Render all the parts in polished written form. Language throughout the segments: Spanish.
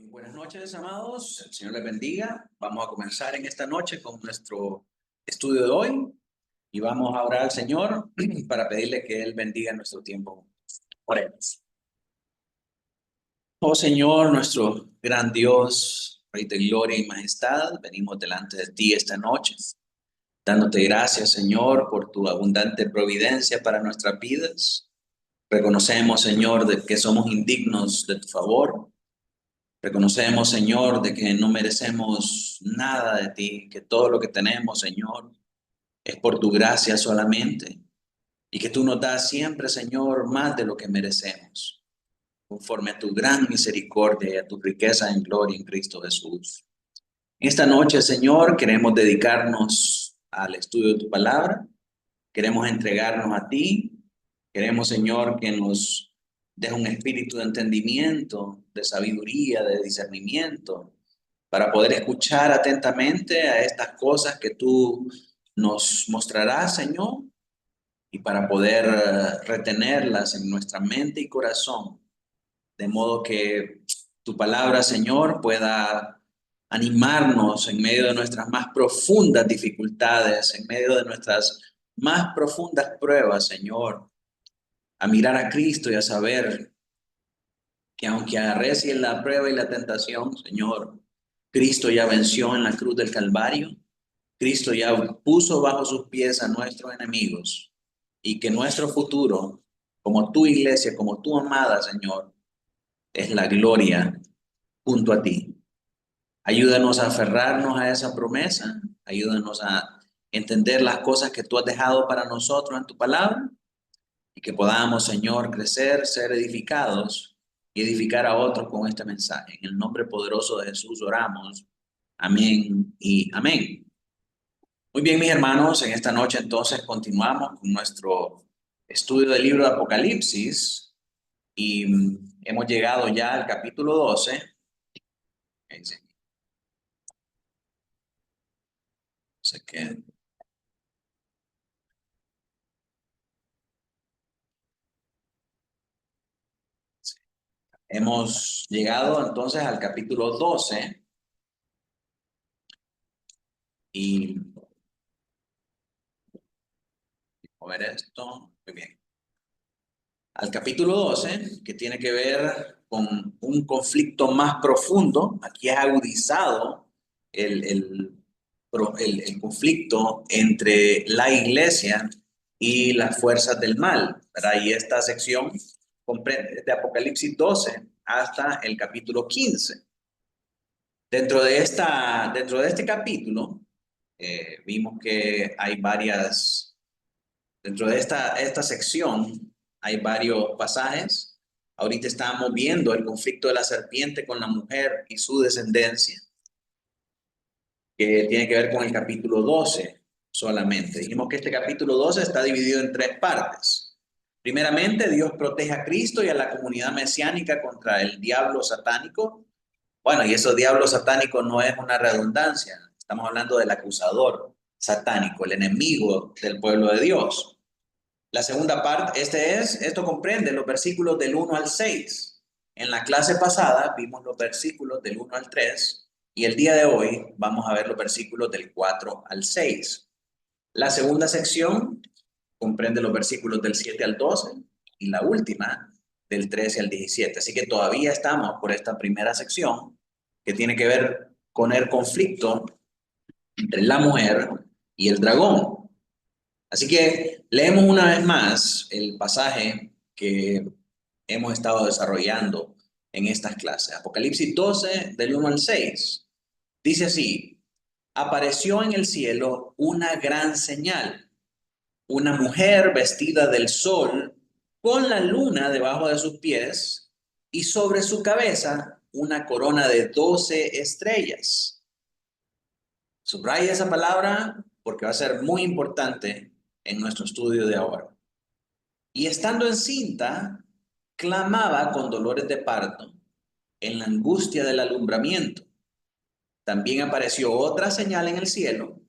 Buenas noches, amados. El Señor les bendiga. Vamos a comenzar en esta noche con nuestro estudio de hoy y vamos a orar al Señor para pedirle que Él bendiga nuestro tiempo. Oremos. Oh Señor, nuestro gran Dios, Rey de gloria y majestad, venimos delante de ti esta noche, dándote gracias, Señor, por tu abundante providencia para nuestras vidas. Reconocemos, Señor, de que somos indignos de tu favor. Reconocemos, Señor, de que no merecemos nada de ti, que todo lo que tenemos, Señor, es por tu gracia solamente, y que tú nos das siempre, Señor, más de lo que merecemos, conforme a tu gran misericordia y a tu riqueza en gloria en Cristo Jesús. Esta noche, Señor, queremos dedicarnos al estudio de tu palabra, queremos entregarnos a ti, queremos, Señor, que nos deje un espíritu de entendimiento, de sabiduría, de discernimiento, para poder escuchar atentamente a estas cosas que tú nos mostrarás, Señor, y para poder retenerlas en nuestra mente y corazón, de modo que tu palabra, Señor, pueda animarnos en medio de nuestras más profundas dificultades, en medio de nuestras más profundas pruebas, Señor, a mirar a Cristo y a saber que aunque arrecie la prueba y la tentación, Señor, Cristo ya venció en la cruz del Calvario. Cristo ya puso bajo sus pies a nuestros enemigos y que nuestro futuro, como tu iglesia, como tu amada, Señor, es la gloria junto a ti. Ayúdanos a aferrarnos a esa promesa, ayúdanos a entender las cosas que tú has dejado para nosotros en tu palabra y que podamos, Señor, crecer, ser edificados y edificar a otros con este mensaje. En el nombre poderoso de Jesús oramos. Amén y amén. Muy bien, mis hermanos, en esta noche entonces continuamos con nuestro estudio del libro de Apocalipsis y hemos llegado ya al capítulo 12. Sé que hemos llegado entonces al capítulo 12 y a ver esto, muy bien. Al capítulo 12, que tiene que ver con un conflicto más profundo. Aquí es agudizado el conflicto entre la iglesia y las fuerzas del mal, ¿verdad? Y esta sección comprende de Apocalipsis 12 hasta el capítulo 15. Dentro de este capítulo, vimos que hay dentro de esta sección, hay varios pasajes. Ahorita estamos viendo el conflicto de la serpiente con la mujer y su descendencia, que tiene que ver con el capítulo 12 solamente. Dijimos que este capítulo 12 está dividido en tres partes. Primeramente, Dios protege a Cristo y a la comunidad mesiánica contra el diablo satánico. Bueno, y eso diablo satánico no es una redundancia. Estamos hablando del acusador satánico, el enemigo del pueblo de Dios. La segunda parte, esto comprende los versículos del 1 al 6. En la clase pasada vimos los versículos del 1 al 3 y el día de hoy vamos a ver los versículos del 4 al 6. La segunda sección comprende los versículos del 7 al 12 y la última del 13 al 17. Así que todavía estamos por esta primera sección que tiene que ver con el conflicto entre la mujer y el dragón. Así que leemos una vez más el pasaje que hemos estado desarrollando en estas clases. Apocalipsis 12, del 1 al 6. Dice así: apareció en el cielo una gran señal, una mujer vestida del sol, con la luna debajo de sus pies, y sobre su cabeza una corona de 12 estrellas. Subraya esa palabra porque va a ser muy importante en nuestro estudio de ahora. Y estando encinta, clamaba con dolores de parto, en la angustia del alumbramiento. También apareció otra señal en el cielo.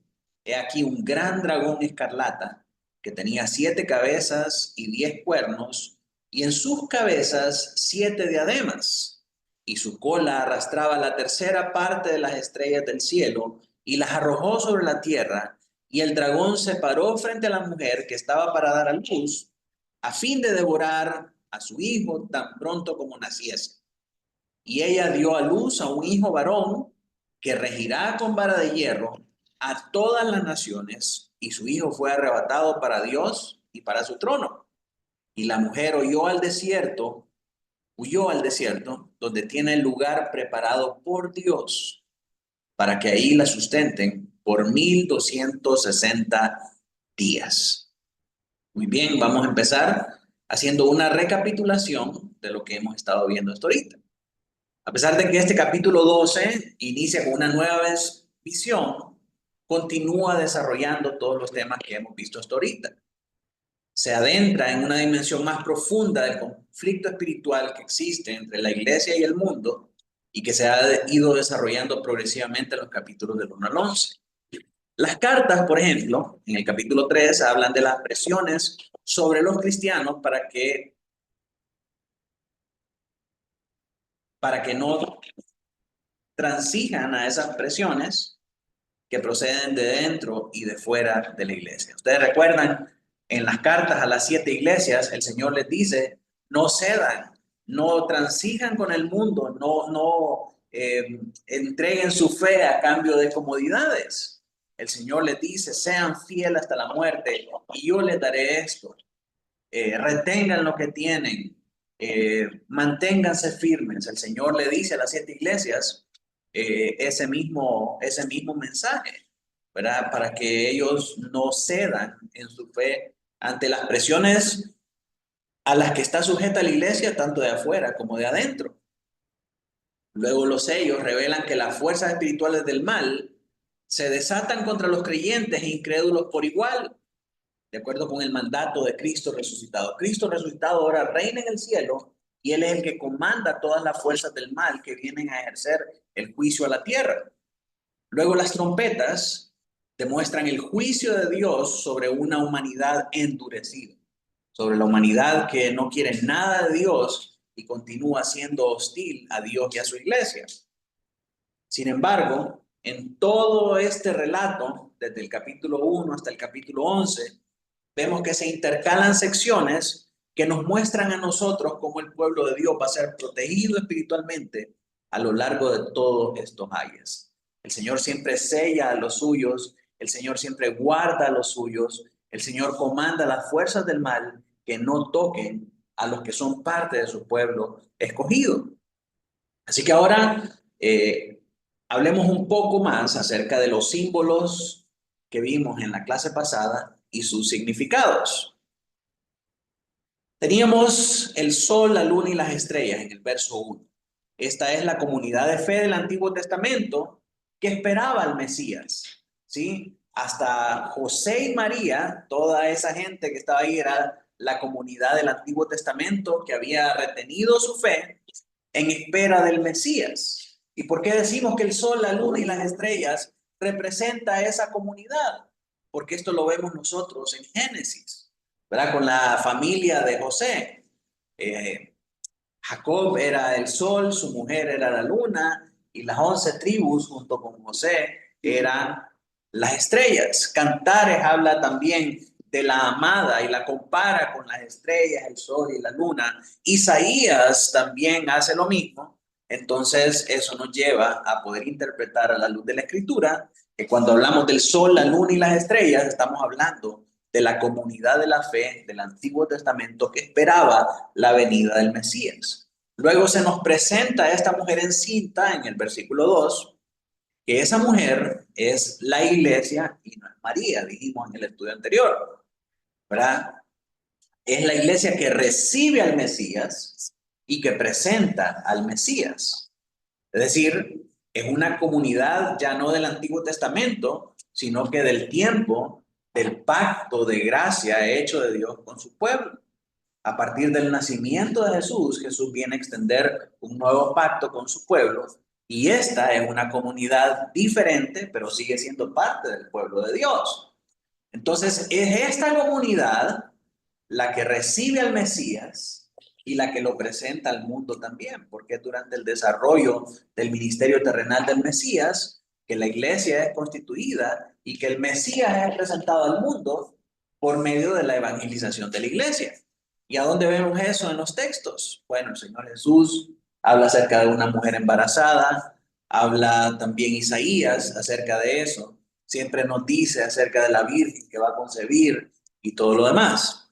He aquí un gran dragón escarlata, que tenía 7 cabezas y 10 cuernos, y en sus cabezas 7 diademas, y su cola arrastraba la tercera parte de las estrellas del cielo y las arrojó sobre la tierra, y el dragón se paró frente a la mujer que estaba para dar a luz, a fin de devorar a su hijo tan pronto como naciese. Y ella dio a luz a un hijo varón que regirá con vara de hierro a todas las naciones, y su hijo fue arrebatado para Dios y para su trono. Y la mujer huyó al desierto, donde tiene el lugar preparado por Dios, para que ahí la sustenten por 1260 días. Muy bien, vamos a empezar haciendo una recapitulación de lo que hemos estado viendo hasta ahorita. A pesar de que este capítulo 12 inicia con una nueva visión, continúa desarrollando todos los temas que hemos visto hasta ahorita. Se adentra en una dimensión más profunda del conflicto espiritual que existe entre la iglesia y el mundo y que se ha ido desarrollando progresivamente en los capítulos del 1 al 11. Las cartas, por ejemplo, en el capítulo 3 hablan de las presiones sobre los cristianos para que no transijan a esas presiones que proceden de dentro y de fuera de la iglesia. Ustedes recuerdan, en las cartas a las 7 iglesias, el Señor les dice, no cedan, no transijan con el mundo, no entreguen su fe a cambio de comodidades. El Señor les dice, sean fieles hasta la muerte y yo les daré esto. Retengan lo que tienen, manténganse firmes. El Señor le dice a las 7 iglesias ese mismo mensaje, ¿verdad? Para que ellos no cedan en su fe ante las presiones a las que está sujeta la iglesia, tanto de afuera como de adentro. Luego los sellos revelan que las fuerzas espirituales del mal se desatan contra los creyentes e incrédulos por igual, de acuerdo con el mandato de Cristo resucitado. Cristo resucitado ahora reina en el cielo y Él es el que comanda todas las fuerzas del mal que vienen a ejercer el juicio a la tierra. Luego las trompetas demuestran el juicio de Dios sobre una humanidad endurecida, sobre la humanidad que no quiere nada de Dios y continúa siendo hostil a Dios y a su iglesia. Sin embargo, en todo este relato, desde el capítulo 1 hasta el capítulo 11, vemos que se intercalan secciones que nos muestran a nosotros cómo el pueblo de Dios va a ser protegido espiritualmente a lo largo de todos estos años. El Señor siempre sella a los suyos, el Señor siempre guarda a los suyos, el Señor comanda las fuerzas del mal que no toquen a los que son parte de su pueblo escogido. Así que ahora hablemos un poco más acerca de los símbolos que vimos en la clase pasada y sus significados. Teníamos el sol, la luna y las estrellas en el verso 1. Esta es la comunidad de fe del Antiguo Testamento que esperaba al Mesías, ¿sí? Hasta José y María, toda esa gente que estaba ahí era la comunidad del Antiguo Testamento que había retenido su fe en espera del Mesías. ¿Y por qué decimos que el sol, la luna y las estrellas representa a esa comunidad? Porque esto lo vemos nosotros en Génesis, ¿verdad? Con la familia de José. Jacob era el sol, su mujer era la luna, y las 11 tribus junto con José eran las estrellas. Cantares habla también de la amada y la compara con las estrellas, el sol y la luna. Isaías también hace lo mismo. Entonces eso nos lleva a poder interpretar a la luz de la escritura que cuando hablamos del sol, la luna y las estrellas estamos hablando de la comunidad de la fe del Antiguo Testamento que esperaba la venida del Mesías. Luego se nos presenta a esta mujer encinta en el versículo 2, que esa mujer es la iglesia y no es María, dijimos en el estudio anterior, ¿verdad? Es la iglesia que recibe al Mesías y que presenta al Mesías. Es decir, es una comunidad ya no del Antiguo Testamento, sino que del tiempo del pacto de gracia hecho de Dios con su pueblo. A partir del nacimiento de Jesús, Jesús viene a extender un nuevo pacto con su pueblo y esta es una comunidad diferente, pero sigue siendo parte del pueblo de Dios. Entonces, es esta comunidad la que recibe al Mesías y la que lo presenta al mundo también, porque es durante el desarrollo del ministerio terrenal del Mesías que la iglesia es constituida y que el Mesías es presentado al mundo por medio de la evangelización de la iglesia. ¿Y a dónde vemos eso en los textos? Bueno, el Señor Jesús habla acerca de una mujer embarazada, habla también Isaías acerca de eso, siempre nos dice acerca de la Virgen que va a concebir y todo lo demás.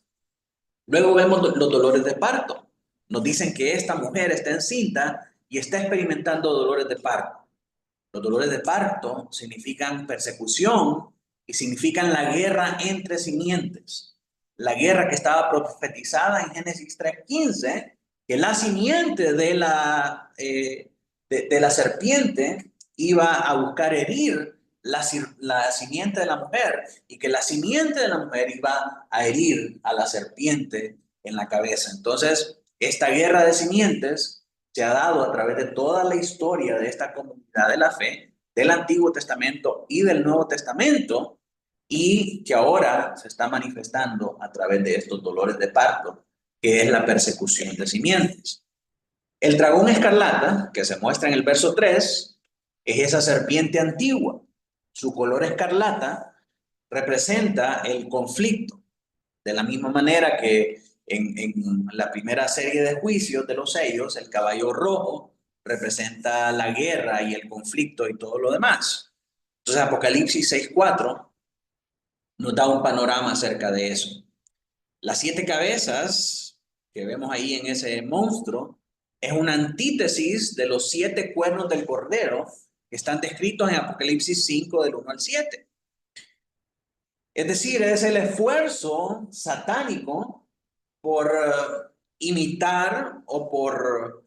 Luego vemos los dolores de parto. Nos dicen que esta mujer está encinta y está experimentando dolores de parto. Los dolores de parto significan persecución y significan la guerra entre simientes. La guerra que estaba profetizada en Génesis 3:15, que la simiente de la serpiente iba a buscar herir la simiente de la mujer y que la simiente de la mujer iba a herir a la serpiente en la cabeza. Entonces, esta guerra de simientes se ha dado a través de toda la historia de esta comunidad de la fe, del Antiguo Testamento y del Nuevo Testamento, y que ahora se está manifestando a través de estos dolores de parto, que es la persecución de simientes. El dragón escarlata, que se muestra en el verso 3, es esa serpiente antigua. Su color escarlata representa el conflicto, de la misma manera que en la primera serie de juicios de los sellos, el caballo rojo representa la guerra y el conflicto y todo lo demás. Entonces, Apocalipsis 6:4 nos da un panorama acerca de eso. Las 7 cabezas que vemos ahí en ese monstruo es una antítesis de los 7 cuernos del cordero que están descritos en Apocalipsis 5 del 1 al 7. Es decir, es el esfuerzo satánico por imitar o por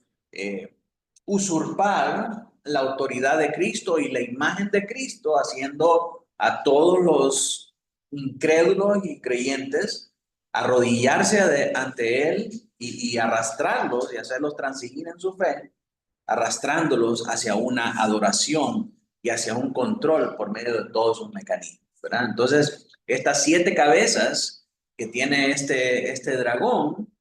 usurpar la autoridad de Cristo y la imagen de Cristo, haciendo a todos los incrédulos y creyentes arrodillarse ante Él y arrastrarlos y hacerlos transigir en su fe, arrastrándolos hacia una adoración y hacia un control por medio de todos sus mecanismos, ¿verdad? Entonces, estas 7 cabezas que tiene este dragón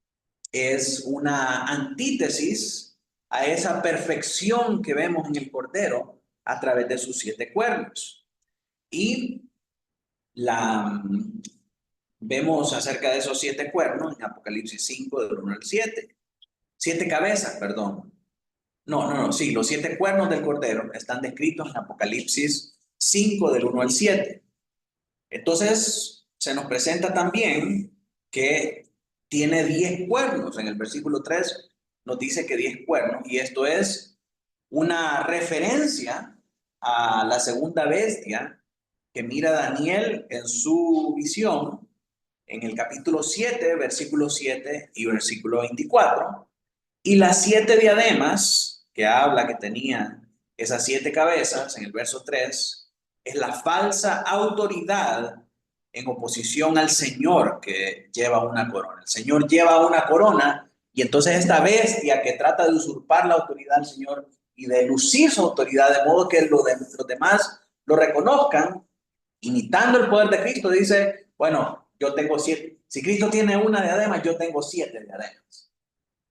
es una antítesis a esa perfección que vemos en el Cordero a través de sus 7 cuernos. Y vemos acerca de esos 7 cuernos en Apocalipsis 5 del 1 al 7. 7 cabezas, perdón. Sí, los 7 cuernos del Cordero están descritos en Apocalipsis 5 del 1 al 7. Entonces, se nos presenta también que tiene 10 cuernos. En el versículo 3 nos dice que 10 cuernos, y esto es una referencia a la segunda bestia que mira Daniel en su visión en el capítulo 7, versículo 7 y versículo 24, y las 7 diademas que habla que tenía esas 7 cabezas en el verso 3 es la falsa autoridad en oposición al Señor que lleva una corona. El Señor lleva una corona y entonces esta bestia que trata de usurpar la autoridad del Señor y de lucir su autoridad de modo que los demás lo reconozcan, imitando el poder de Cristo, dice, bueno, yo tengo 7. Si Cristo tiene una diadema, yo tengo 7 diademas.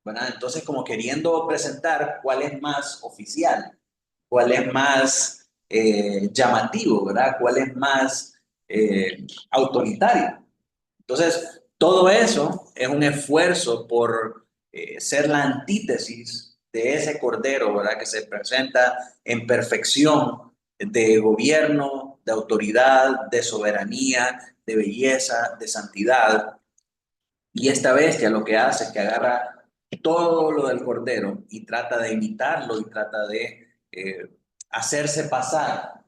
¿Verdad? Entonces, como queriendo presentar cuál es más oficial, cuál es más llamativo, ¿verdad? Cuál es más autoritario. Entonces, todo eso es un esfuerzo por ser la antítesis de ese cordero, ¿verdad? Que se presenta en perfección de gobierno, de autoridad, de soberanía, de belleza, de santidad. Y esta bestia lo que hace es que agarra todo lo del cordero y trata de imitarlo y trata de hacerse pasar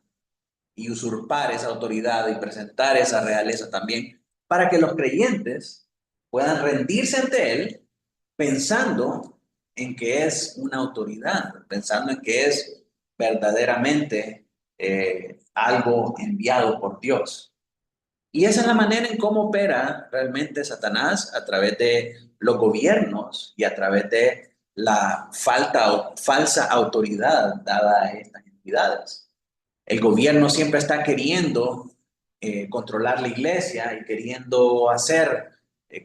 y usurpar esa autoridad y presentar esa realeza también para que los creyentes puedan rendirse ante él pensando en que es una autoridad, pensando en que es verdaderamente algo enviado por Dios. Y esa es la manera en cómo opera realmente Satanás a través de los gobiernos y a través de la falsa autoridad dada a estas entidades. El gobierno siempre está queriendo controlar la iglesia y queriendo hacer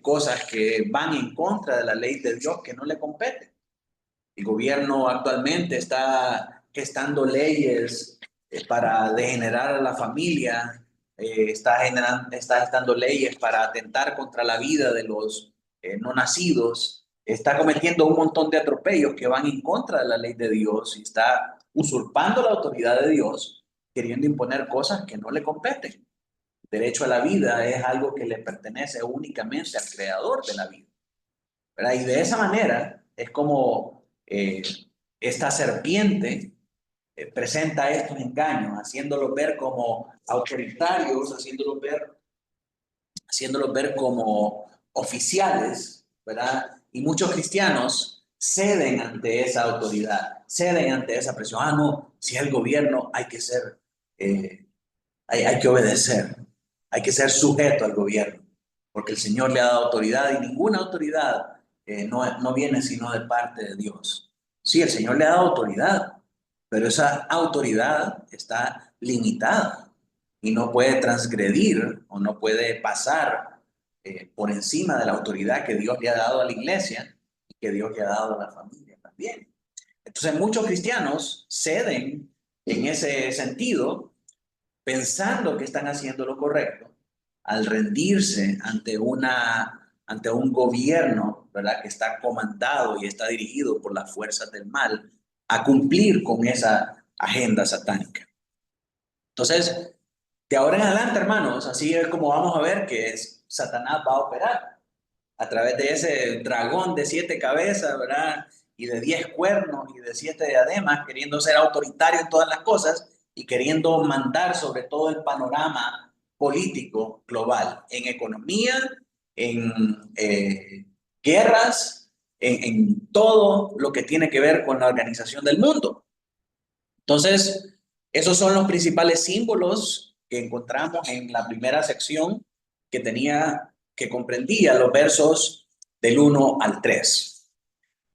cosas que van en contra de la ley de Dios que no le competen. El gobierno actualmente está gestando leyes para degenerar a la familia, está gestando leyes para atentar contra la vida de los no nacidos, está cometiendo un montón de atropellos que van en contra de la ley de Dios y está usurpando la autoridad de Dios, queriendo imponer cosas que no le competen. El derecho a la vida es algo que le pertenece únicamente al creador de la vida, ¿verdad? Y de esa manera es como esta serpiente presenta estos engaños, haciéndolos ver como autoritarios, haciéndolos ver como oficiales, ¿verdad? Y muchos cristianos ceden ante esa autoridad, ceden ante esa presión. Ah, no, si es el gobierno hay que ser, hay que obedecer, hay que ser sujeto al gobierno, porque el Señor le ha dado autoridad y ninguna autoridad no viene sino de parte de Dios. Sí, el Señor le ha dado autoridad, pero esa autoridad está limitada y no puede transgredir o no puede pasar por encima de la autoridad que Dios le ha dado a la iglesia y que Dios le ha dado a la familia también. Entonces muchos cristianos ceden en ese sentido pensando que están haciendo lo correcto al rendirse ante un gobierno, ¿verdad? Que está comandado y está dirigido por las fuerzas del mal a cumplir con esa agenda satánica. Entonces, de ahora en adelante, hermanos, así es como vamos a ver que Satanás va a operar a través de ese dragón de 7 cabezas, ¿verdad? Y de 10 cuernos y de 7 diademas, queriendo ser autoritario en todas las cosas y queriendo mandar sobre todo el panorama político global, en economía, en guerras, en todo lo que tiene que ver con la organización del mundo. Entonces, esos son los principales símbolos que encontramos en la primera sección que comprendía los versos del 1 al 3.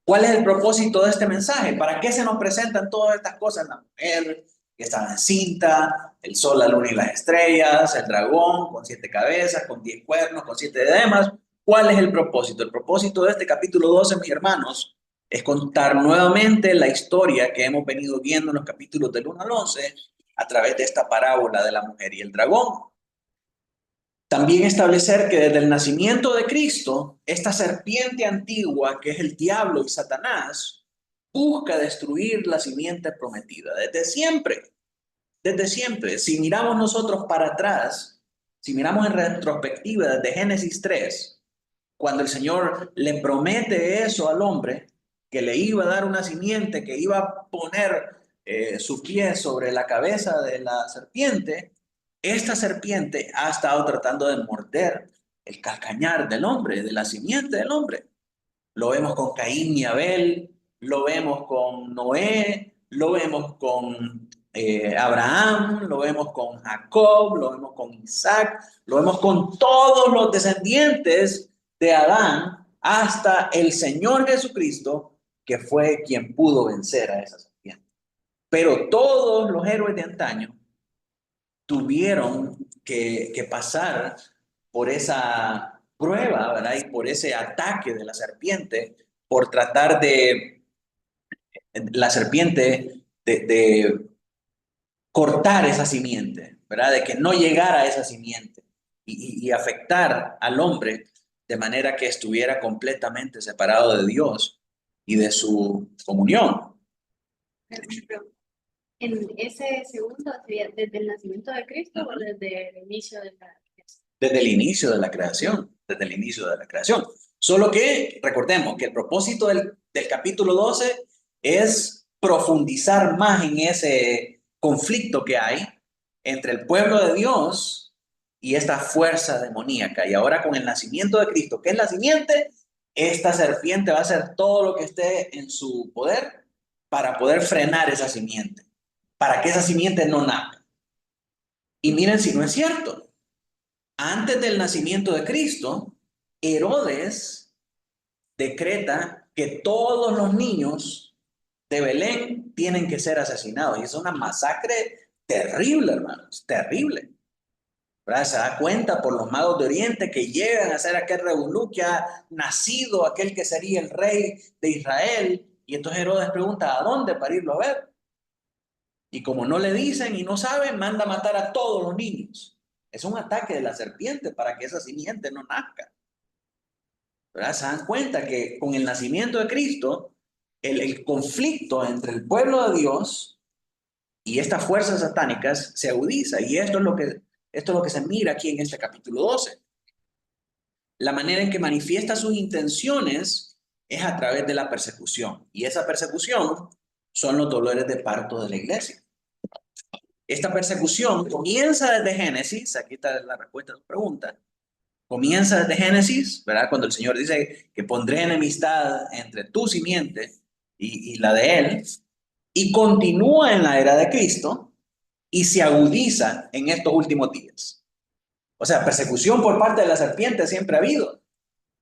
¿Cuál es el propósito de este mensaje? ¿Para qué se nos presentan todas estas cosas? La mujer que estaba encinta, el sol, la luna y las estrellas, el dragón con 7 cabezas, con 10 cuernos, con 7 diademas. ¿Cuál es el propósito? El propósito de este capítulo 12, mis hermanos, es contar nuevamente la historia que hemos venido viendo en los capítulos del 1 al 11 a través de esta parábola de la mujer y el dragón. También establecer que desde el nacimiento de Cristo, esta serpiente antigua que es el diablo y Satanás, busca destruir la simiente prometida desde siempre, desde siempre. Si miramos nosotros para atrás, si miramos en retrospectiva desde Génesis 3, cuando el Señor le promete eso al hombre, que le iba a dar una simiente, que iba a poner su pie sobre la cabeza de la serpiente, esta serpiente ha estado tratando de morder el calcañar del hombre, de la simiente del hombre. Lo vemos con Caín y Abel, lo vemos con Noé, lo vemos con Abraham, lo vemos con Jacob, lo vemos con Isaac, lo vemos con todos los descendientes de Adán hasta el Señor Jesucristo, que fue quien pudo vencer a esa serpiente. Pero todos los héroes de antaño tuvieron que pasar por esa prueba, ¿verdad? Y por ese ataque de la serpiente, por tratar la serpiente, de cortar esa simiente, ¿verdad? De que no llegara a esa simiente y afectar al hombre de manera que estuviera completamente separado de Dios y de su comunión. En ese segundo, sería desde el nacimiento de Cristo o desde el inicio de la creación. Desde el inicio de la creación, desde el inicio de la creación. Solo que recordemos que el propósito del capítulo 12 es profundizar más en ese conflicto que hay entre el pueblo de Dios y esta fuerza demoníaca. Y ahora con el nacimiento de Cristo, que es la simiente, esta serpiente va a hacer todo lo que esté en su poder para poder frenar esa simiente, para que esa simiente no nazca. Y miren si no es cierto. Antes del nacimiento de Cristo, Herodes decreta que todos los niños de Belén tienen que ser asesinados. Y es una masacre terrible, hermanos, terrible. ¿verdad? Se da cuenta por los magos de Oriente que llegan a hacer aquel revolú, que ha nacido aquel que sería el rey de Israel. Y entonces Herodes pregunta, ¿a dónde para irlo a ver? Y como no le dicen y no saben, manda a matar a todos los niños. Es un ataque de la serpiente para que esa simiente no nazca. ¿Verdad? Se dan cuenta que con el nacimiento de Cristo, el conflicto entre el pueblo de Dios y estas fuerzas satánicas se agudiza. Y esto es lo que se mira aquí en este capítulo 12. La manera en que manifiesta sus intenciones es a través de la persecución. Y esa persecución son los dolores de parto de la iglesia. Esta persecución comienza desde Génesis, aquí está la respuesta a tu pregunta, comienza desde Génesis, ¿verdad? Cuando el Señor dice que pondré enemistad entre tu simiente y la de él, y continúa en la era de Cristo y se agudiza en estos últimos días. O sea, persecución por parte de la serpiente siempre ha habido,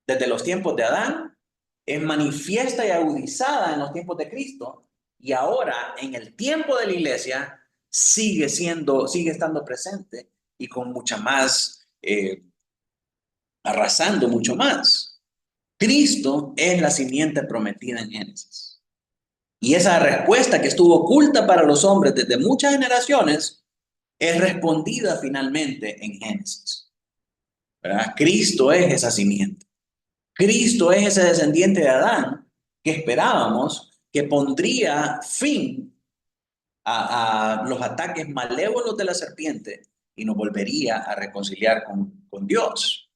desde los tiempos de Adán, es manifiesta y agudizada en los tiempos de Cristo, y ahora en el tiempo de la iglesia sigue estando presente y con mucha más, arrasando mucho más. Cristo es la simiente prometida en Génesis. Y esa respuesta que estuvo oculta para los hombres desde muchas generaciones es respondida finalmente en Génesis. ¿Verdad? Cristo es esa simiente. Cristo es ese descendiente de Adán que esperábamos que pondría fin a los ataques malévolos de la serpiente y nos volvería a reconciliar con Dios.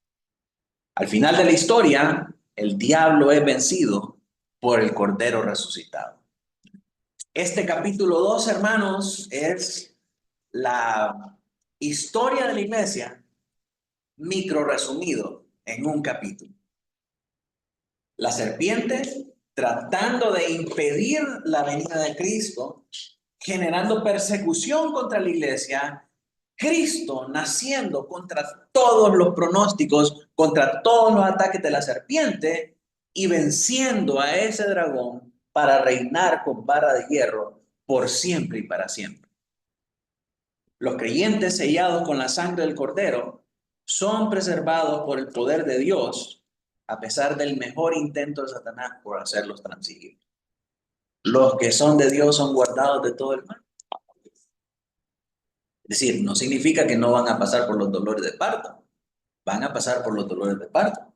Al final de la historia, el diablo es vencido por el Cordero resucitado. Este capítulo 2, hermanos, es la historia de la iglesia micro resumido en un capítulo. La serpiente tratando de impedir la venida de Cristo, generando persecución contra la iglesia, Cristo naciendo contra todos los pronósticos, contra todos los ataques de la serpiente y venciendo a ese dragón para reinar con vara de hierro por siempre y para siempre. Los creyentes sellados con la sangre del Cordero son preservados por el poder de Dios a pesar del mejor intento de Satanás por hacerlos transigir. Los que son de Dios son guardados de todo el mal. Es decir, no significa que no van a pasar por los dolores de parto. Van a pasar por los dolores de parto.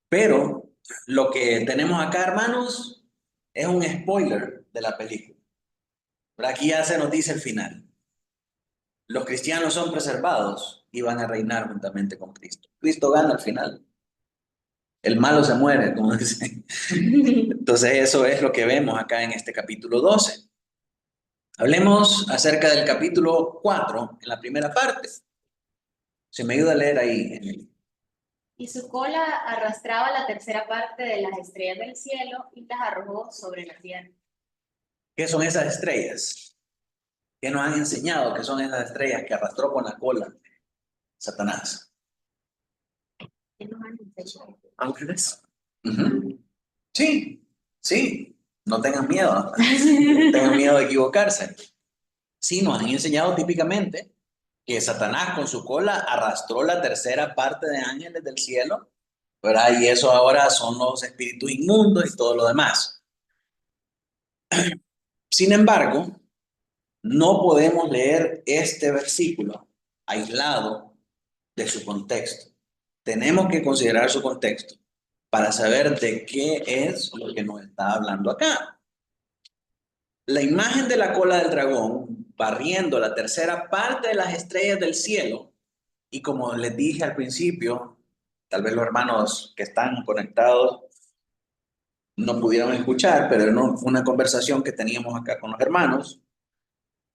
Pero lo que tenemos acá, hermanos, es un spoiler de la película. Pero aquí ya se nos dice el final. Los cristianos son preservados y van a reinar juntamente con Cristo. Cristo gana al final. El malo se muere, como dicen. Entonces eso es lo que vemos acá en este capítulo 12. Hablemos acerca del capítulo 4, en la primera parte. Se me ayuda a leer ahí, Emily. Y su cola arrastraba la tercera parte de las estrellas del cielo y las arrojó sobre la tierra. ¿Qué son esas estrellas? ¿Qué nos han enseñado que son esas estrellas que arrastró con la cola Satanás? ¿Qué nos han enseñado? Ángeles. Sí, sí. No tengan miedo. No tengan miedo de equivocarse. Sí, nos han enseñado típicamente que Satanás con su cola arrastró la tercera parte de ángeles del cielo, ¿verdad? Y eso ahora son los espíritus inmundos y todo lo demás. Sin embargo, no podemos leer este versículo aislado de su contexto. Tenemos que considerar su contexto para saber de qué es lo que nos está hablando acá. La imagen de la cola del dragón barriendo la tercera parte de las estrellas del cielo, y como les dije al principio, tal vez los hermanos que están conectados no pudieron escuchar, pero no fue una conversación que teníamos acá con los hermanos.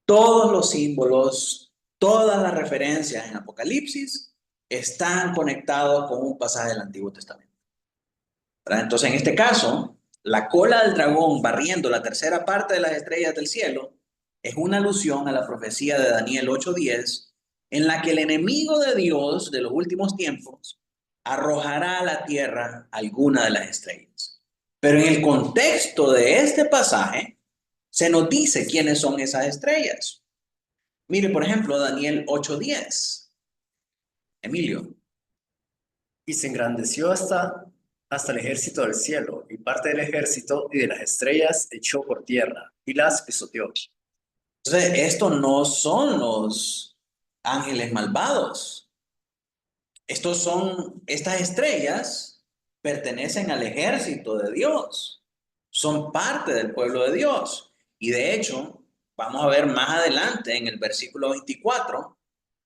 Todos los símbolos, todas las referencias en Apocalipsis están conectados con un pasaje del Antiguo Testamento. ¿Verdad? Entonces, en este caso, la cola del dragón barriendo la tercera parte de las estrellas del cielo es una alusión a la profecía de Daniel 8:10, en la que el enemigo de Dios de los últimos tiempos arrojará a la tierra alguna de las estrellas. Pero en el contexto de este pasaje, se nos dice quiénes son esas estrellas. Mire, por ejemplo, Daniel 8:10. Emilio. Y se engrandeció hasta el ejército del cielo, y parte del ejército y de las estrellas echó por tierra, y las pisoteó. Entonces, estos no son los ángeles malvados. Estas estrellas pertenecen al ejército de Dios. Son parte del pueblo de Dios. Y de hecho, vamos a ver más adelante en el versículo 24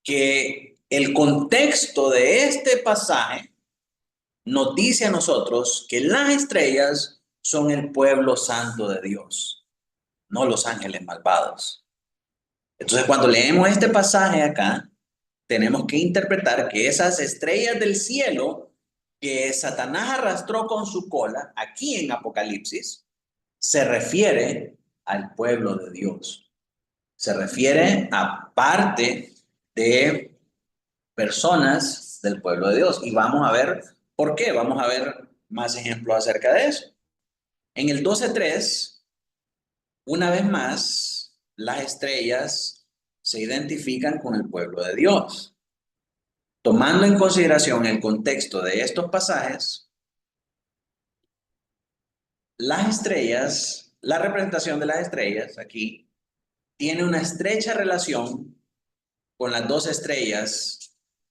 que el contexto de este pasaje nos dice a nosotros que las estrellas son el pueblo santo de Dios, no los ángeles malvados. Entonces, cuando leemos este pasaje acá, tenemos que interpretar que esas estrellas del cielo que Satanás arrastró con su cola, aquí en Apocalipsis, se refiere al pueblo de Dios. Se refiere a parte de personas del pueblo de Dios. Y vamos a ver por qué. Vamos a ver más ejemplos acerca de eso. En el 12:3, una vez más, las estrellas se identifican con el pueblo de Dios. Tomando en consideración el contexto de estos pasajes, las estrellas, la representación de las estrellas aquí, tiene una estrecha relación con las dos estrellas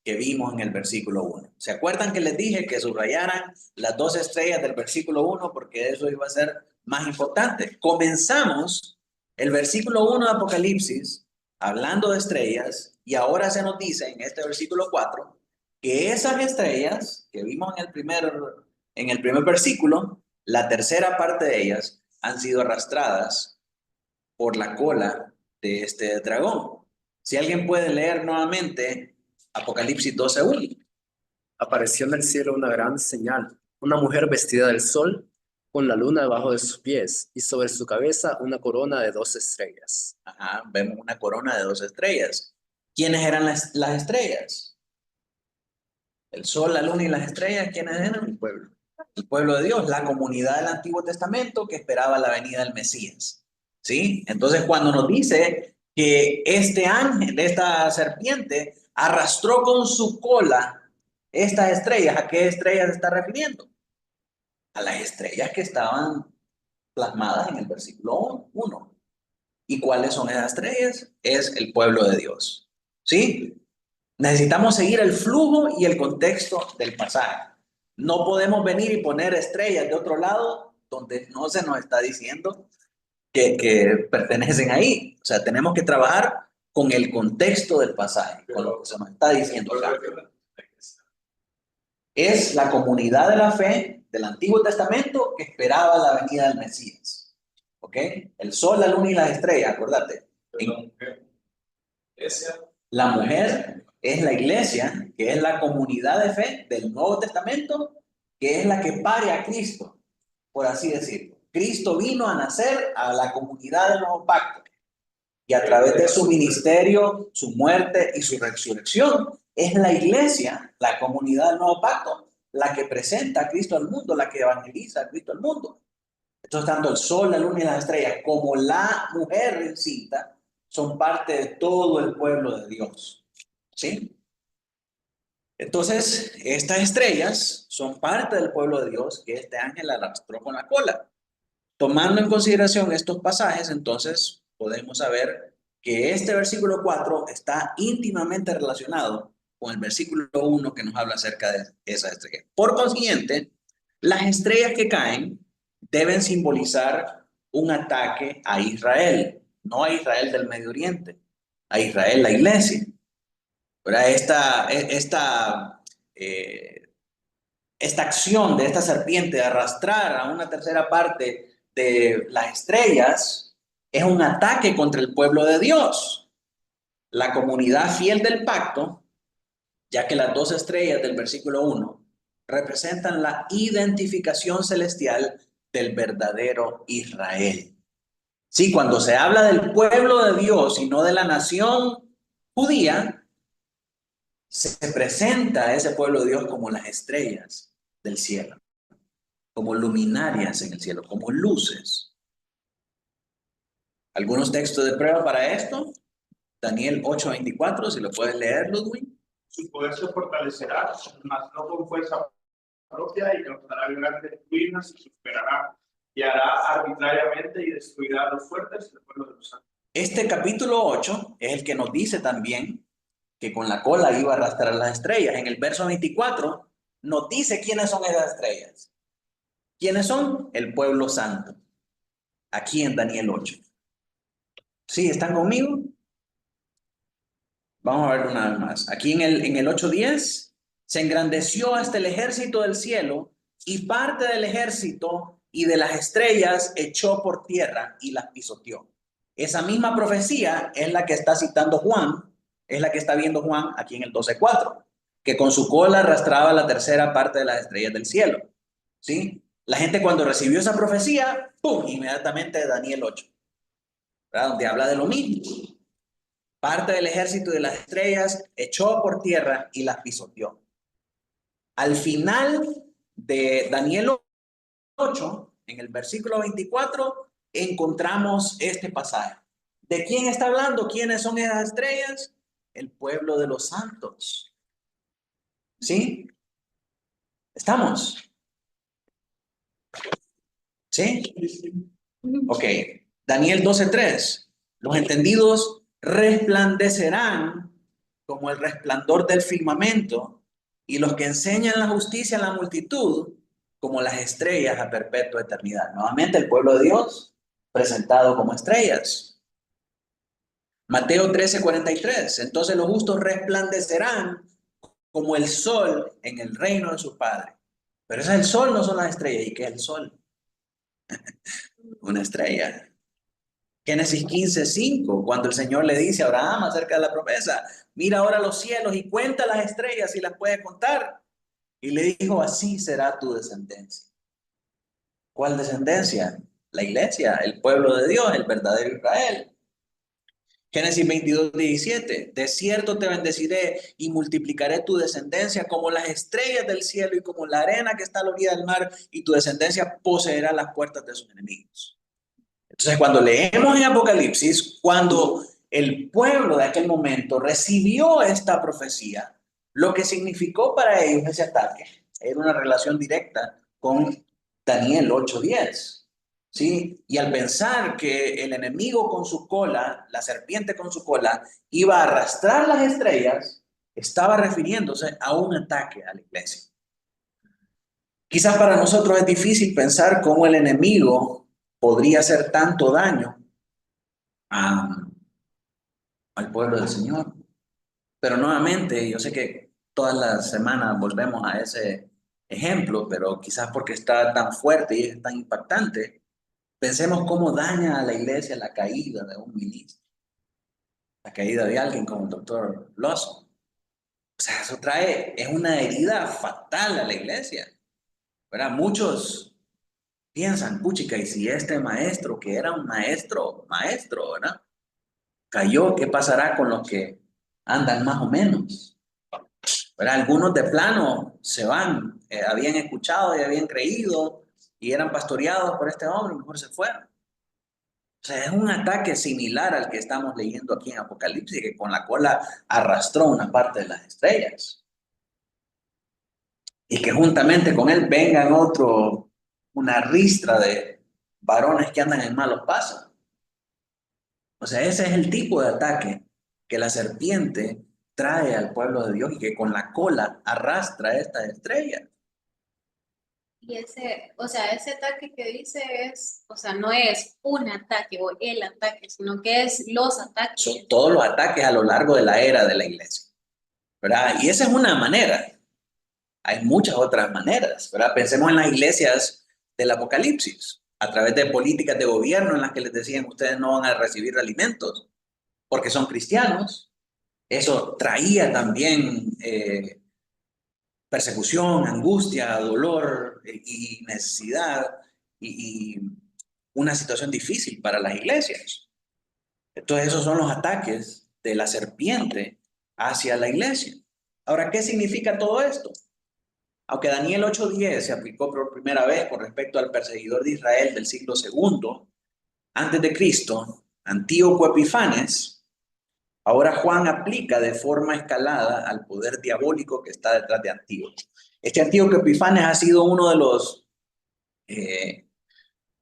que vimos en el versículo 1. ¿Se acuerdan que les dije que subrayaran las dos estrellas del versículo 1 porque eso iba a ser más importante? Comenzamos el versículo 1 de Apocalipsis hablando de estrellas y ahora se nos dice en este versículo 4 que esas estrellas que vimos en el primer versículo, la tercera parte de ellas han sido arrastradas por la cola de este dragón. Si alguien puede leer nuevamente Apocalipsis 12:1. Apareció en el cielo una gran señal, una mujer vestida del sol, con la luna debajo de sus pies, y sobre su cabeza una corona de 12 estrellas. Ajá, vemos una corona de 12 estrellas. ¿Quiénes eran las estrellas? El sol, la luna y las estrellas, ¿quiénes eran? El pueblo. El pueblo de Dios, la comunidad del Antiguo Testamento que esperaba la venida del Mesías. ¿Sí? Entonces, cuando nos dice que este ángel, esta serpiente, arrastró con su cola estas estrellas, ¿a qué estrellas se está refiriendo? A las estrellas que estaban plasmadas en el versículo 1. ¿Y cuáles son esas estrellas? Es el pueblo de Dios. ¿Sí? Necesitamos seguir el flujo y el contexto del pasaje. No podemos venir y poner estrellas de otro lado donde no se nos está diciendo que pertenecen ahí. O sea, tenemos que trabajar con el contexto del pasaje, con lo que se nos está diciendo acá. Es la comunidad de la fe del Antiguo Testamento que esperaba la venida del Mesías. ¿Ok? El sol, la luna y las estrellas, acuérdate. La mujer es la iglesia, que es la comunidad de fe del Nuevo Testamento, que es la que pare a Cristo, por así decirlo. Cristo vino a nacer a la comunidad del Nuevo Pacto. Y a través de su ministerio, su muerte y su resurrección, es la iglesia, la comunidad del Nuevo Pacto, la que presenta a Cristo al mundo, la que evangeliza a Cristo al mundo. Entonces, tanto el sol, la luna y las estrellas, como la mujer encinta, son parte de todo el pueblo de Dios. ¿Sí? Entonces, estas estrellas son parte del pueblo de Dios que este ángel arrastró con la cola. Tomando en consideración estos pasajes, entonces podemos saber que este versículo 4 está íntimamente relacionado con el versículo 1 que nos habla acerca de esas estrellas. Por consiguiente, las estrellas que caen deben simbolizar un ataque a Israel, no a Israel del Medio Oriente, a Israel, la iglesia. ¿Verdad? Esta acción de esta serpiente de arrastrar a una tercera parte de las estrellas es un ataque contra el pueblo de Dios, la comunidad fiel del pacto, ya que las dos estrellas del versículo 1 representan la identificación celestial del verdadero Israel. Sí, cuando se habla del pueblo de Dios y no de la nación judía, se presenta a ese pueblo de Dios como las estrellas del cielo, como luminarias en el cielo, como luces. Algunos textos de prueba para esto. Daniel 8:24, si lo puedes leer, Ludwig. Su poder se fortalecerá, mas no con fuerza propia, y causará grandes ruinas y superará, y hará arbitrariamente y destruirá a los fuertes del pueblo de los santos. Este capítulo 8 es el que nos dice también que con la cola iba a arrastrar las estrellas. En el verso 24 nos dice quiénes son esas estrellas. ¿Quiénes son? El pueblo santo. Aquí en Daniel 8. ¿Sí? ¿Están conmigo? Vamos a ver una vez más. Aquí en el 8:10 se engrandeció hasta el ejército del cielo, y parte del ejército y de las estrellas echó por tierra y las pisoteó. Esa misma profecía es la que está citando Juan, es la que está viendo Juan aquí en el 12:4, que con su cola arrastraba la tercera parte de las estrellas del cielo. ¿Sí? La gente cuando recibió esa profecía, ¡pum!, inmediatamente Daniel 8, ¿verdad? Donde habla de lo mismo. Parte del ejército de las estrellas echó por tierra y las pisoteó. Al final de Daniel 8, en el versículo 24, encontramos este pasaje. ¿De quién está hablando? ¿Quiénes son esas estrellas? El pueblo de los santos. ¿Sí? ¿Estamos? ¿Sí? Ok. Daniel 12:3. Los entendidos resplandecerán como el resplandor del firmamento, y los que enseñan la justicia a la multitud como las estrellas a perpetua eternidad. Nuevamente el pueblo de Dios presentado como estrellas. Mateo 13:43. Entonces los justos resplandecerán como el sol en el reino de su Padre. Pero ese es el sol, no son las estrellas. ¿Y qué es el sol? Una estrella. Génesis 15:5, cuando el Señor le dice a Abraham acerca de la promesa: mira ahora los cielos y cuenta las estrellas si las puedes contar. Y le dijo: así será tu descendencia. ¿Cuál descendencia? La iglesia, el pueblo de Dios, el verdadero Israel. Génesis 22:17, de cierto te bendeciré y multiplicaré tu descendencia como las estrellas del cielo y como la arena que está a la orilla del mar, y tu descendencia poseerá las puertas de sus enemigos. Entonces, cuando leemos en Apocalipsis, cuando el pueblo de aquel momento recibió esta profecía, lo que significó para ellos ese ataque era una relación directa con Daniel 8:10. ¿Sí? Y al pensar que el enemigo con su cola, la serpiente con su cola, iba a arrastrar las estrellas, estaba refiriéndose a un ataque a la iglesia. Quizás para nosotros es difícil pensar cómo el enemigo podría hacer tanto daño al pueblo del Señor. Pero nuevamente, yo sé que todas las semanas volvemos a ese ejemplo, pero quizás porque está tan fuerte y es tan impactante, pensemos cómo daña a la iglesia la caída de un ministro, la caída de alguien como el doctor Lawson. O sea, eso es una herida fatal a la iglesia, ¿verdad? Muchos piensan, puchica, y si este maestro, que era un maestro, ¿verdad?, cayó, ¿qué pasará con los que andan más o menos? ¿Verdad? Algunos de plano se van, habían escuchado y habían creído y eran pastoreados por este hombre, mejor se fueron. O sea, es un ataque similar al que estamos leyendo aquí en Apocalipsis, que con la cola arrastró una parte de las estrellas. Y que juntamente con él vengan una ristra de varones que andan en malos pasos. O sea, ese es el tipo de ataque que la serpiente trae al pueblo de Dios y que con la cola arrastra estas estrellas. Y ese ataque que dice es, o sea, no es un ataque o el ataque, sino que es los ataques. Son todos los ataques a lo largo de la era de la iglesia, ¿verdad? Y esa es una manera. Hay muchas otras maneras, ¿verdad? Pensemos en las iglesias del Apocalipsis, a través de políticas de gobierno en las que les decían: ustedes no van a recibir alimentos porque son cristianos. Eso traía también persecución, angustia, dolor y necesidad y una situación difícil para las iglesias. Entonces esos son los ataques de la serpiente hacia la iglesia. Ahora, ¿qué significa todo esto? Aunque Daniel 8:10 se aplicó por primera vez con respecto al perseguidor de Israel del siglo II antes de Cristo, Antíoco Epifanes, Ahora Juan aplica de forma escalada al poder diabólico que está detrás de Antíoco. Este Antíoco Epifanes ha sido uno de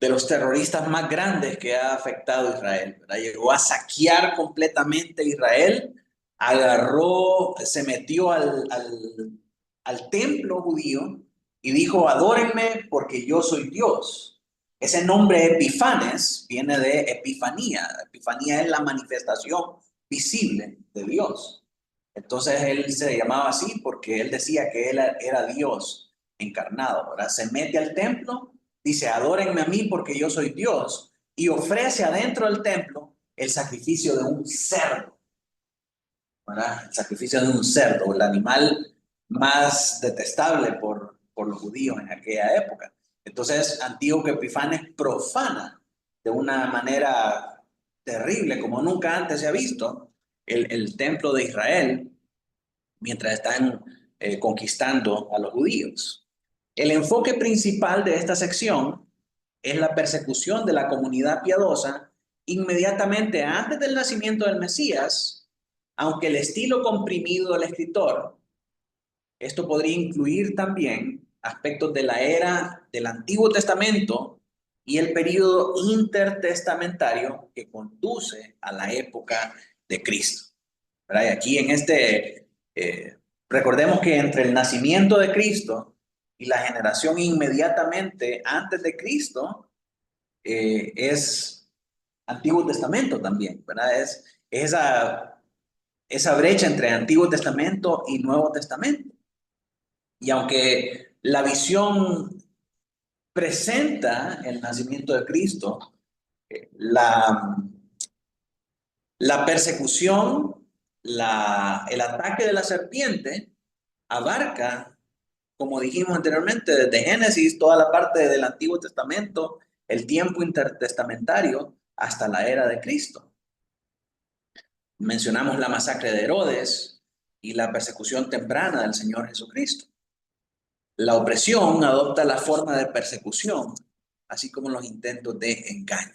los terroristas más grandes que ha afectado a Israel, ¿verdad? Llegó a saquear completamente Israel, agarró, se metió al templo judío y dijo, adórenme porque yo soy Dios. Ese nombre Epifanes viene de Epifanía. Epifanía es la manifestación visible de Dios. Entonces él se llamaba así porque él decía que él era Dios encarnado, ¿verdad? Se mete al templo, dice, adórenme a mí porque yo soy Dios, y ofrece adentro del templo el sacrificio de un cerdo, ¿verdad? El sacrificio de un cerdo, el animal más detestable por los judíos en aquella época. Entonces, Antíoco Epifanes profana de una manera terrible, como nunca antes se ha visto, el templo de Israel, mientras están conquistando a los judíos. El enfoque principal de esta sección es la persecución de la comunidad piadosa inmediatamente antes del nacimiento del Mesías, aunque el estilo comprimido del escritor, esto podría incluir también aspectos de la era del Antiguo Testamento y el período intertestamentario que conduce a la época de Cristo. ¿Verdad? Y aquí en recordemos que entre el nacimiento de Cristo y la generación inmediatamente antes de Cristo es Antiguo Testamento también, ¿verdad? Es esa brecha entre Antiguo Testamento y Nuevo Testamento. Y aunque la visión presenta el nacimiento de Cristo, la persecución, el ataque de la serpiente abarca, como dijimos anteriormente, desde Génesis, toda la parte del Antiguo Testamento, el tiempo intertestamentario, hasta la era de Cristo. Mencionamos la masacre de Herodes y la persecución temprana del Señor Jesucristo. La opresión adopta la forma de persecución, así como los intentos de engaño.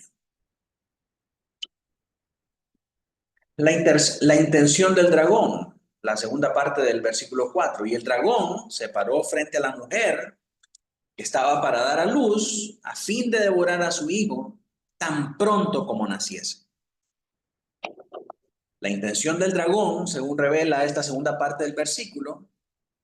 La intención del dragón, la segunda parte del versículo 4. Y el dragón se paró frente a la mujer que estaba para dar a luz a fin de devorar a su hijo tan pronto como naciese. La intención del dragón, según revela esta segunda parte del versículo,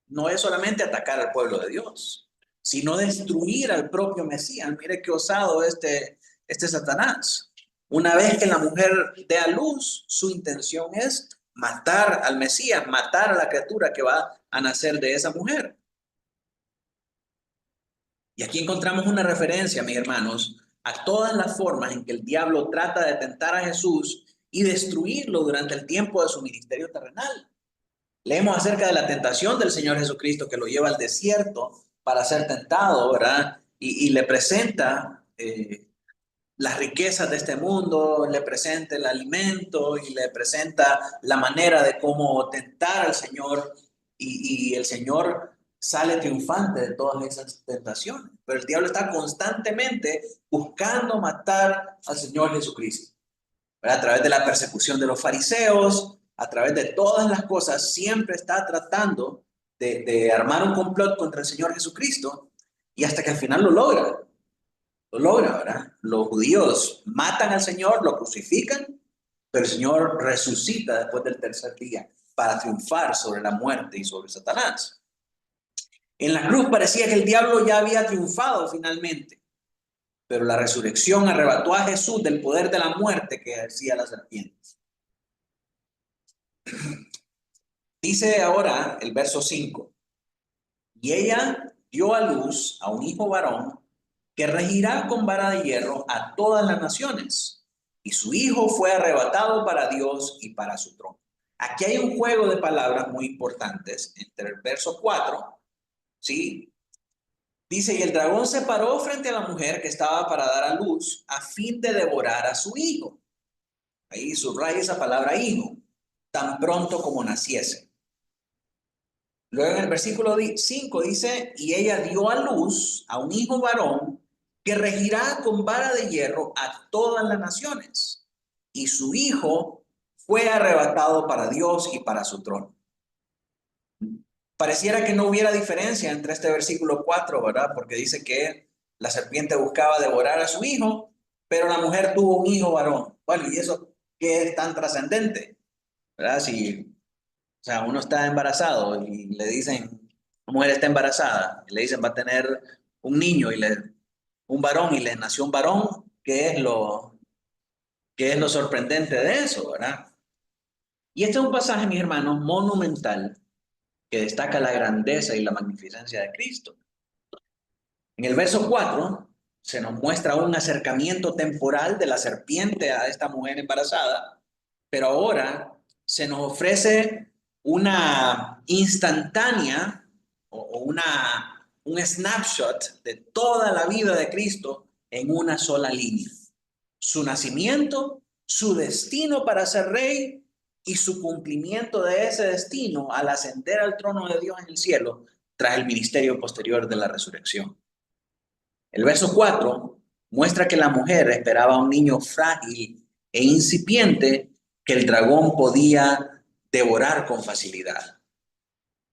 no es solamente atacar al pueblo de Dios, sino destruir al propio Mesías. Mire qué osado este Satanás. Una vez que la mujer dé a luz, su intención es matar al Mesías, matar a la criatura que va a nacer de esa mujer. Y aquí encontramos una referencia, mis hermanos, a todas las formas en que el diablo trata de tentar a Jesús y destruirlo durante el tiempo de su ministerio terrenal. Leemos acerca de la tentación del Señor Jesucristo que lo lleva al desierto para ser tentado, ¿verdad? Y le presenta las riquezas de este mundo, le presenta el alimento y le presenta la manera de cómo tentar al Señor y el Señor sale triunfante de todas esas tentaciones. Pero el diablo está constantemente buscando matar al Señor Jesucristo, ¿verdad? A través de la persecución de los fariseos, a través de todas las cosas, siempre está tratando de armar un complot contra el Señor Jesucristo y hasta que al final lo logra, ¿verdad? Los judíos matan al Señor, lo crucifican, pero el Señor resucita después del tercer día para triunfar sobre la muerte y sobre Satanás. En la cruz parecía que el diablo ya había triunfado finalmente, pero la resurrección arrebató a Jesús del poder de la muerte que ejercía la serpiente. Dice ahora el verso 5, y ella dio a luz a un hijo varón que regirá con vara de hierro a todas las naciones, y su hijo fue arrebatado para Dios y para su trono. Aquí hay un juego de palabras muy importantes entre el verso 4, ¿sí? Dice, y el dragón se paró frente a la mujer que estaba para dar a luz a fin de devorar a su hijo. Ahí subraya esa palabra hijo, tan pronto como naciese. Luego en el versículo 5 dice, y ella dio a luz a un hijo varón que regirá con vara de hierro a todas las naciones, y su hijo fue arrebatado para Dios y para su trono. Pareciera que no hubiera diferencia entre este versículo 4, ¿verdad? Porque dice que la serpiente buscaba devorar a su hijo, pero la mujer tuvo un hijo varón. Bueno, ¿y eso qué es tan trascendente? ¿Verdad? Si, o sea, uno está embarazado y le dicen, la mujer está embarazada, y le dicen va a tener un niño un varón y le nació un varón, qué es lo sorprendente de eso, ¿verdad? Y este es un pasaje, mis hermanos, monumental que destaca la grandeza y la magnificencia de Cristo. En el verso 4 se nos muestra un acercamiento temporal de la serpiente a esta mujer embarazada, pero ahora se nos ofrece una instantánea o un snapshot de toda la vida de Cristo en una sola línea. Su nacimiento, su destino para ser rey y su cumplimiento de ese destino al ascender al trono de Dios en el cielo tras el ministerio posterior de la resurrección. El verso 4 muestra que la mujer esperaba a un niño frágil e incipiente que el dragón podía devorar con facilidad.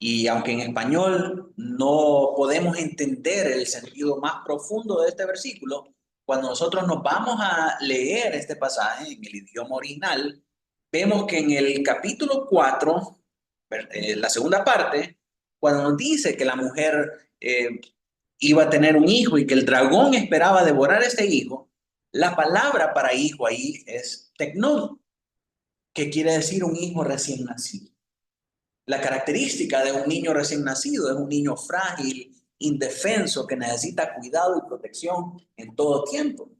Y aunque en español no podemos entender el sentido más profundo de este versículo, cuando nosotros nos vamos a leer este pasaje en el idioma original, vemos que en el capítulo 4, la segunda parte, cuando nos dice que la mujer iba a tener un hijo y que el dragón esperaba devorar a este hijo, la palabra para hijo ahí es teknon, que quiere decir un hijo recién nacido. La característica de un niño recién nacido es un niño frágil, indefenso, que necesita cuidado y protección en todo tiempo.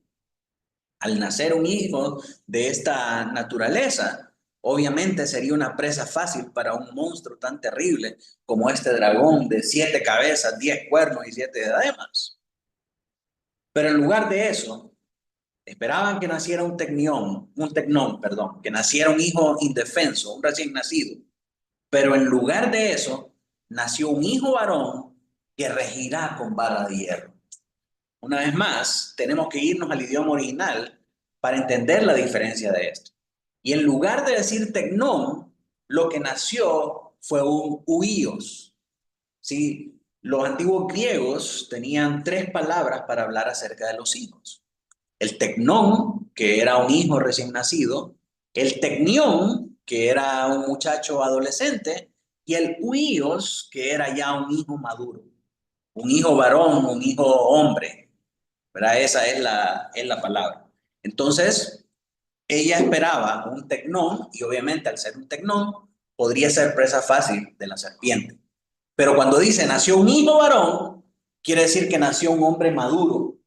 Al nacer un hijo de esta naturaleza, obviamente sería una presa fácil para un monstruo tan terrible como este dragón de 7 cabezas, 10 cuernos y 7 diademas. Pero en lugar de eso, esperaban que naciera un tecnón, que naciera un hijo indefenso, un recién nacido. Pero en lugar de eso, nació un hijo varón que regirá con vara de hierro. Una vez más, tenemos que irnos al idioma original para entender la diferencia de esto. Y en lugar de decir tecnón, lo que nació fue un huíos. ¿Sí? Los antiguos griegos tenían 3 palabras para hablar acerca de los hijos. El tecnón, que era un hijo recién nacido, el tecnión, que era un muchacho adolescente, y el huíos, que era ya un hijo maduro, un hijo varón, un hijo hombre, ¿verdad? Esa es la palabra. Entonces, ella esperaba un tecnón, y obviamente al ser un tecnón, podría ser presa fácil de la serpiente. Pero cuando dice nació un hijo varón, quiere decir que nació un hombre maduro,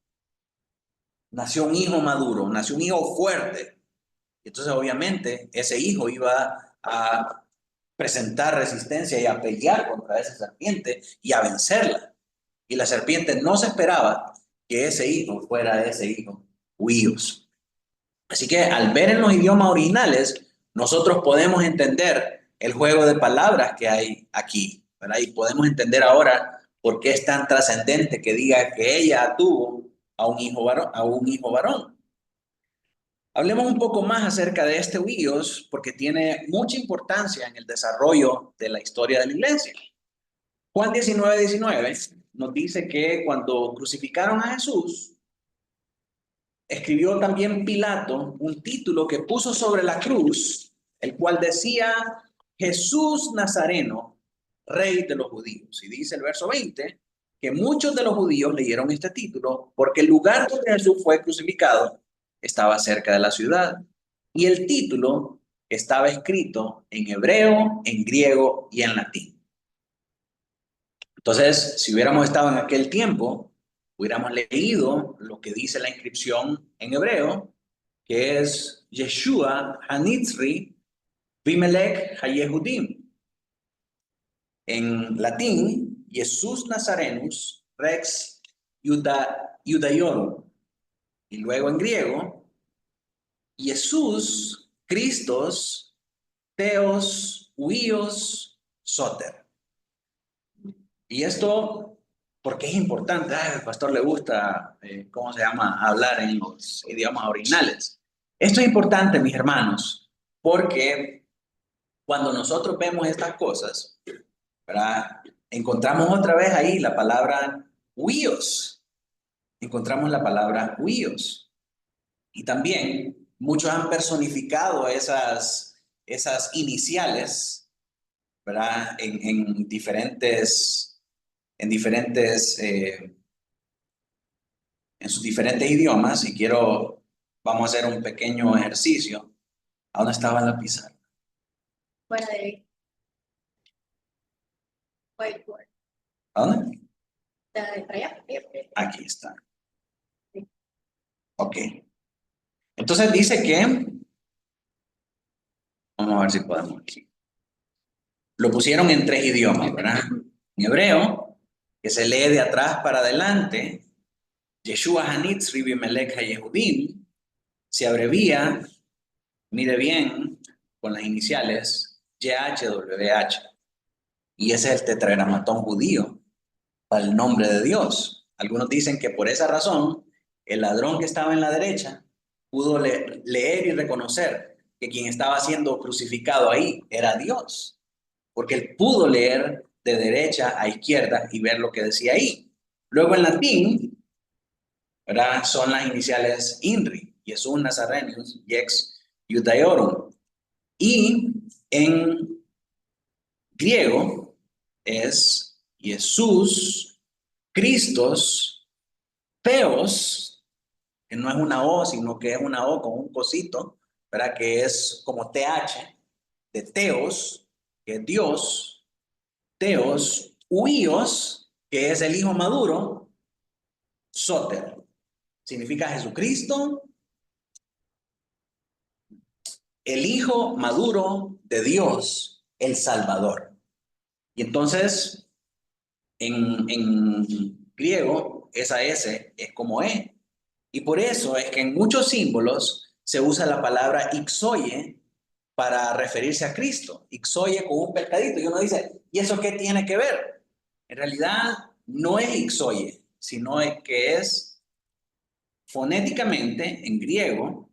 nació un hijo maduro, nació un hijo fuerte. Entonces, obviamente, ese hijo iba a presentar resistencia y a pelear contra esa serpiente y a vencerla. Y la serpiente no se esperaba que ese hijo fuera ese hijo huíos. Así que al ver en los idiomas originales, nosotros podemos entender el juego de palabras que hay aquí, ¿verdad? Y podemos entender ahora por qué es tan trascendente que diga que ella tuvo a un hijo varón. Hablemos un poco más acerca de este huíos porque tiene mucha importancia en el desarrollo de la historia de la iglesia. Juan 19:19 nos dice que cuando crucificaron a Jesús, escribió también Pilato un título que puso sobre la cruz, el cual decía Jesús Nazareno, Rey de los judíos. Y dice el verso 20 que muchos de los judíos leyeron este título porque el lugar donde Jesús fue crucificado estaba cerca de la ciudad. Y el título estaba escrito en hebreo, en griego y en latín. Entonces, si hubiéramos estado en aquel tiempo, hubiéramos leído lo que dice la inscripción en hebreo, que es Yeshua Hanitzri Bimelech HaYehudim. En latín, Jesús Nazarenus Rex Judaiorum. Y luego en griego, Jesús Christos Theos Huios Soter. Y esto, porque es importante, al pastor le gusta, hablar en los idiomas originales. Esto es importante, mis hermanos, porque cuando nosotros vemos estas cosas, ¿verdad? Encontramos otra vez ahí la palabra huíos. Encontramos la palabra huíos. Y también muchos han personificado esas iniciales, ¿verdad? En diferentes, en sus diferentes idiomas. Y vamos a hacer un pequeño ejercicio. ¿A dónde estaba la pizarra? Fuera de whiteboard. ¿A dónde? Para allá. Aquí está. Ok. Entonces dice que, vamos a ver si podemos aquí. Lo pusieron en 3 idiomas, ¿verdad? En hebreo, que se lee de atrás para adelante, Yeshua Hanitz Ribi Melech HaYehudim, se abrevia, mire bien, con las iniciales YHWH. Y ese es el tetragramatón judío para el nombre de Dios. Algunos dicen que por esa razón, el ladrón que estaba en la derecha pudo leer y reconocer que quien estaba siendo crucificado ahí era Dios, porque él pudo leer de derecha a izquierda y ver lo que decía ahí. Luego en latín, ¿verdad? Son las iniciales INRI, Jesús Nazarenius, Yex Judaeorum. Y en griego es Jesús, Cristos, Theos, que no es una O, sino que es una O con un cosito, ¿verdad? Que es como TH, de Theos, que es Dios, Theos, Huíos, que es el hijo maduro, Soter, significa Jesucristo, el hijo maduro de Dios, el Salvador. Y entonces, en griego, esa S es como E. Y por eso es que en muchos símbolos se usa la palabra ixoye para referirse a Cristo. Ixoye con un pescadito. Y uno dice, ¿y eso qué tiene que ver? En realidad, no es ixoye, sino que es fonéticamente en griego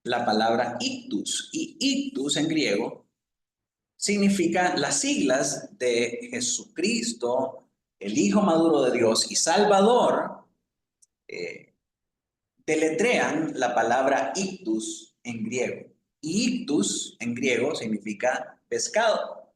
la palabra ictus. Y ictus en griego significa las siglas de Jesucristo, el Hijo maduro de Dios y Salvador. Deletrean la palabra ictus en griego. Y ictus en griego significa pescado.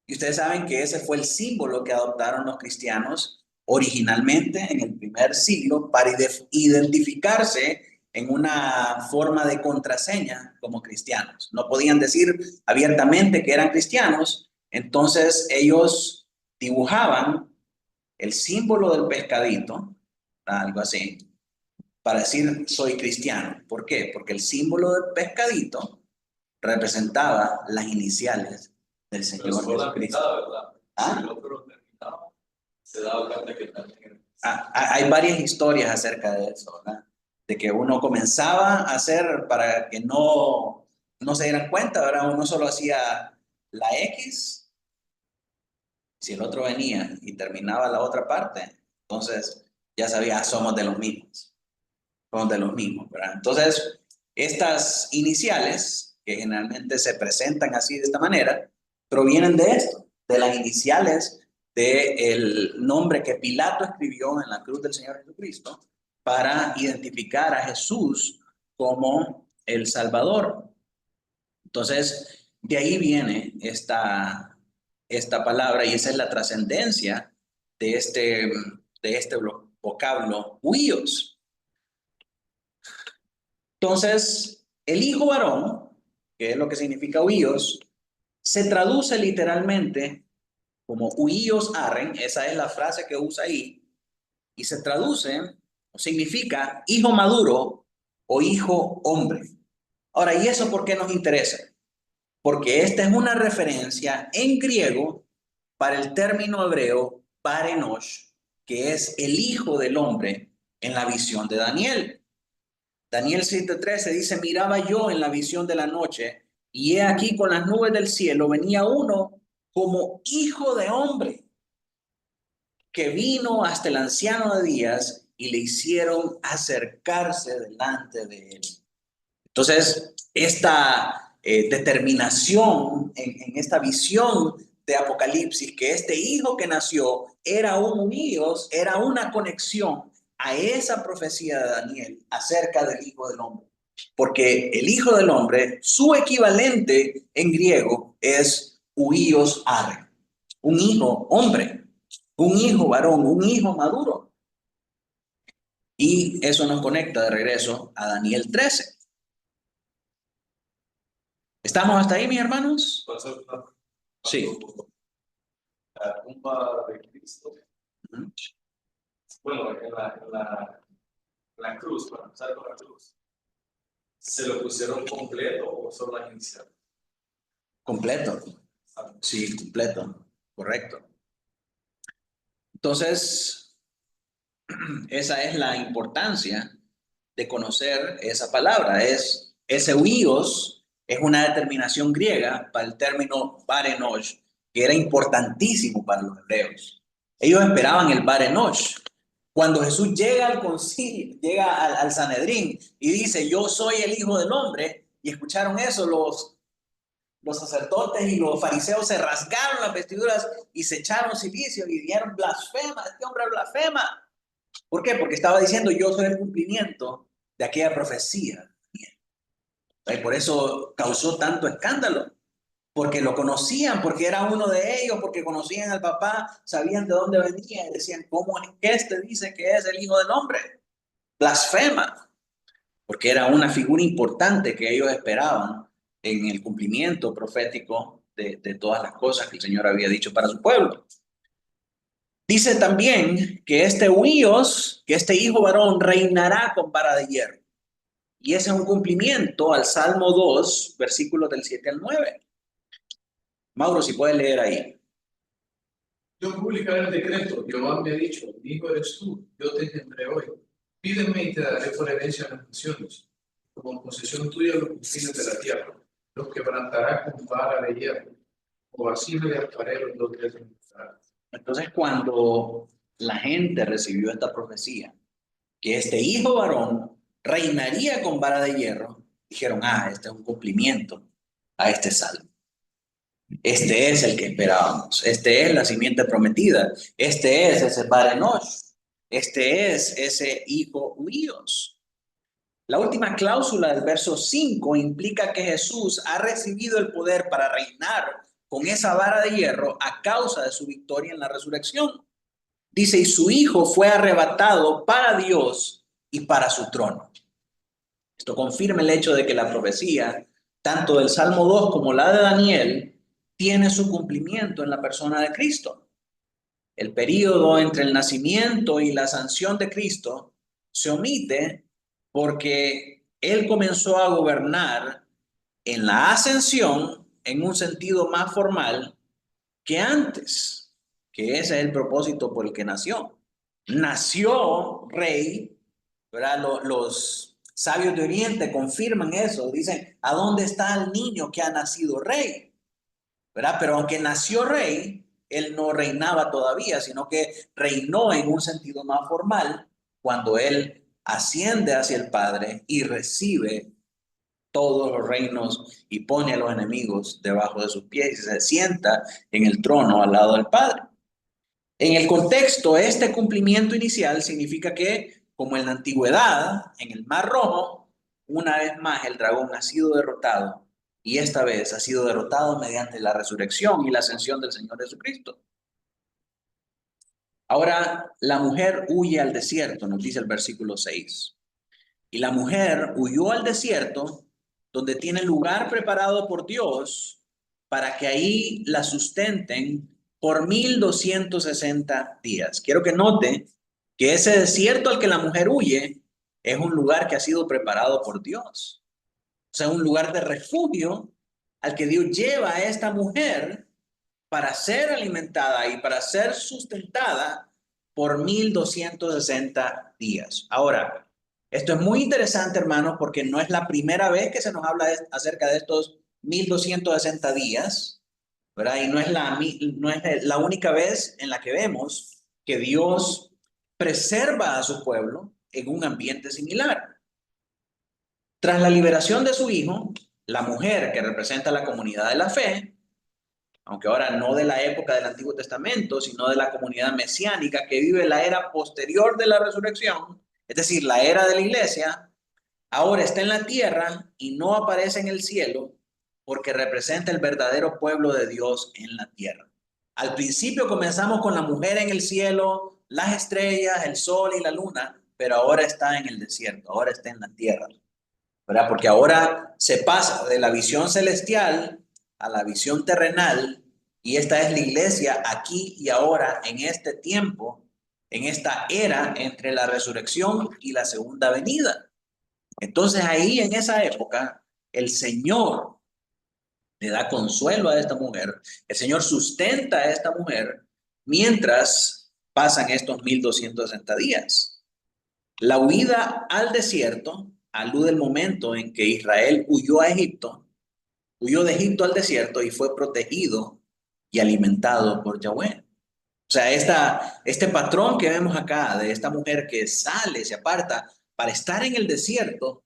Y ustedes saben que ese fue el símbolo que adoptaron los cristianos originalmente en el primer siglo para identificarse en una forma de contraseña como cristianos. No podían decir abiertamente que eran cristianos, entonces ellos dibujaban el símbolo del pescadito, algo así, para decir soy cristiano. ¿Por qué? Porque el símbolo del pescadito representaba las iniciales del Señor Jesucristo. ¿Verdad? ¿Ah? Si el otro terminaba, se daba cuenta que también Hay varias historias acerca de eso, ¿verdad? De que uno comenzaba a hacer para que no se dieran cuenta, ¿verdad? Uno solo hacía la X, si el otro venía y terminaba la otra parte, entonces ya sabía, somos de los mismos. Somos de los mismos, ¿verdad? Entonces, estas iniciales, que generalmente se presentan así de esta manera, provienen de esto, de las iniciales del nombre que Pilato escribió en la cruz del Señor Jesucristo para identificar a Jesús como el Salvador. Entonces, de ahí viene esta palabra y esa es la trascendencia de este vocablo, huíos. Entonces, el hijo varón, que es lo que significa huíos, se traduce literalmente como huíos arren, esa es la frase que usa ahí, y se traduce o significa hijo maduro o hijo hombre. Ahora, ¿y eso por qué nos interesa? Porque esta es una referencia en griego para el término hebreo parenosh, que es el hijo del hombre en la visión de Daniel. Daniel 7:13 dice, miraba yo en la visión de la noche, y he aquí con las nubes del cielo venía uno como hijo de hombre, que vino hasta el anciano de días y le hicieron acercarse delante de él. Entonces, esta determinación en esta visión de Apocalipsis, que este hijo que nació era un Dios, era una conexión a esa profecía de Daniel acerca del Hijo del Hombre. Porque el Hijo del Hombre, su equivalente en griego es huios arre, un hijo hombre, un hijo varón, un hijo maduro. Y eso nos conecta de regreso a Daniel 13. ¿Estamos hasta ahí, mis hermanos? Sí. La tumba de Cristo. Ujú. Bueno, en la cruz, para empezar con la cruz, ¿se lo pusieron completo o solo la inicial? Completo. Sí, completo. Correcto. Entonces, esa es la importancia de conocer esa palabra. Ese huios es una determinación griega para el término barenosh, que era importantísimo para los hebreos. Ellos esperaban el barenosh. Cuando Jesús llega al concilio, llega al Sanedrín y dice, yo soy el Hijo del Hombre, y escucharon eso, los sacerdotes y los fariseos se rasgaron las vestiduras y se echaron silicio y dijeron, blasfema, este hombre blasfema. ¿Por qué? Porque estaba diciendo, yo soy el cumplimiento de aquella profecía. Y por eso causó tanto escándalo, porque lo conocían, porque era uno de ellos, porque conocían al papá, sabían de dónde venía y decían, ¿cómo es que este dice que es el Hijo del Hombre? Blasfema, porque era una figura importante que ellos esperaban en el cumplimiento profético de todas las cosas que el Señor había dicho para su pueblo. Dice también que este huíos, que este hijo varón reinará con vara de hierro. Y ese es un cumplimiento al Salmo 2, versículos del 7 al 9. Mauro, si puedes leer ahí. Yo publicaré el decreto, Jehová me ha dicho, hijo eres tú, yo te engendré hoy. Pídeme y te daré por herencia a las naciones, como posesión tuya los confines de la tierra. Los quebrantará con vara de hierro, o así me hartaré los 2 días de mi cara. Entonces, cuando la gente recibió esta profecía, que este hijo varón reinaría con vara de hierro, dijeron, este es un cumplimiento a este salmo. Este es el que esperábamos. Este es la simiente prometida. Este es ese barenosh. Este es ese hijo huíos. La última cláusula del verso 5 implica que Jesús ha recibido el poder para reinar con esa vara de hierro a causa de su victoria en la resurrección. Dice, y su hijo fue arrebatado para Dios y para su trono. Esto confirma el hecho de que la profecía, tanto del Salmo 2 como la de Daniel, tiene su cumplimiento en la persona de Cristo. El período entre el nacimiento y la sanción de Cristo se omite porque Él comenzó a gobernar en la ascensión en un sentido más formal que antes, que ese es el propósito por el que nació. Nació rey, ¿verdad? Los sabios de Oriente confirman eso, dicen, ¿a dónde está el niño que ha nacido rey? ¿Verdad? Pero aunque nació rey, él no reinaba todavía, sino que reinó en un sentido más formal cuando él asciende hacia el Padre y recibe todos los reinos y pone a los enemigos debajo de sus pies y se sienta en el trono al lado del Padre. En el contexto, este cumplimiento inicial significa que, como en la antigüedad, en el Mar Rojo, una vez más el dragón ha sido derrotado y esta vez ha sido derrotado mediante la resurrección y la ascensión del Señor Jesucristo. Ahora, la mujer huye al desierto, nos dice el versículo 6. Y la mujer huyó al desierto, donde tiene lugar preparado por Dios, para que ahí la sustenten por 1260 días. Quiero que note que ese desierto al que la mujer huye es un lugar que ha sido preparado por Dios. O sea, un lugar de refugio al que Dios lleva a esta mujer para ser alimentada y para ser sustentada por 1260 días. Ahora, esto es muy interesante, hermanos, porque no es la primera vez que se nos habla acerca de estos 1260 días, ¿verdad? Y no es la única vez en la que vemos que Dios preserva a su pueblo en un ambiente similar. Tras la liberación de su hijo, La mujer que representa la comunidad de la fe, aunque ahora no de la época del Antiguo Testamento, sino de la comunidad mesiánica que vive la era posterior de la resurrección, es decir, la era de la iglesia, ahora está en la tierra y no aparece en el cielo porque representa el verdadero pueblo de Dios en la tierra. Al principio comenzamos con la mujer en el cielo, las estrellas, el sol y la luna, pero ahora está en el desierto, ahora está en la tierra, ¿verdad? Porque ahora se pasa de la visión celestial a la visión terrenal, y esta es la iglesia aquí y ahora, en este tiempo, en esta era entre la resurrección y la segunda venida. Entonces ahí en esa época, el Señor le da consuelo a esta mujer, el Señor sustenta a esta mujer mientras pasan estos 1260 días. La huida al desierto alude al momento en que Israel huyó a Egipto, huyó de Egipto al desierto y fue protegido y alimentado por Yahweh. O sea, este patrón que vemos acá de esta mujer que sale, se aparta para estar en el desierto,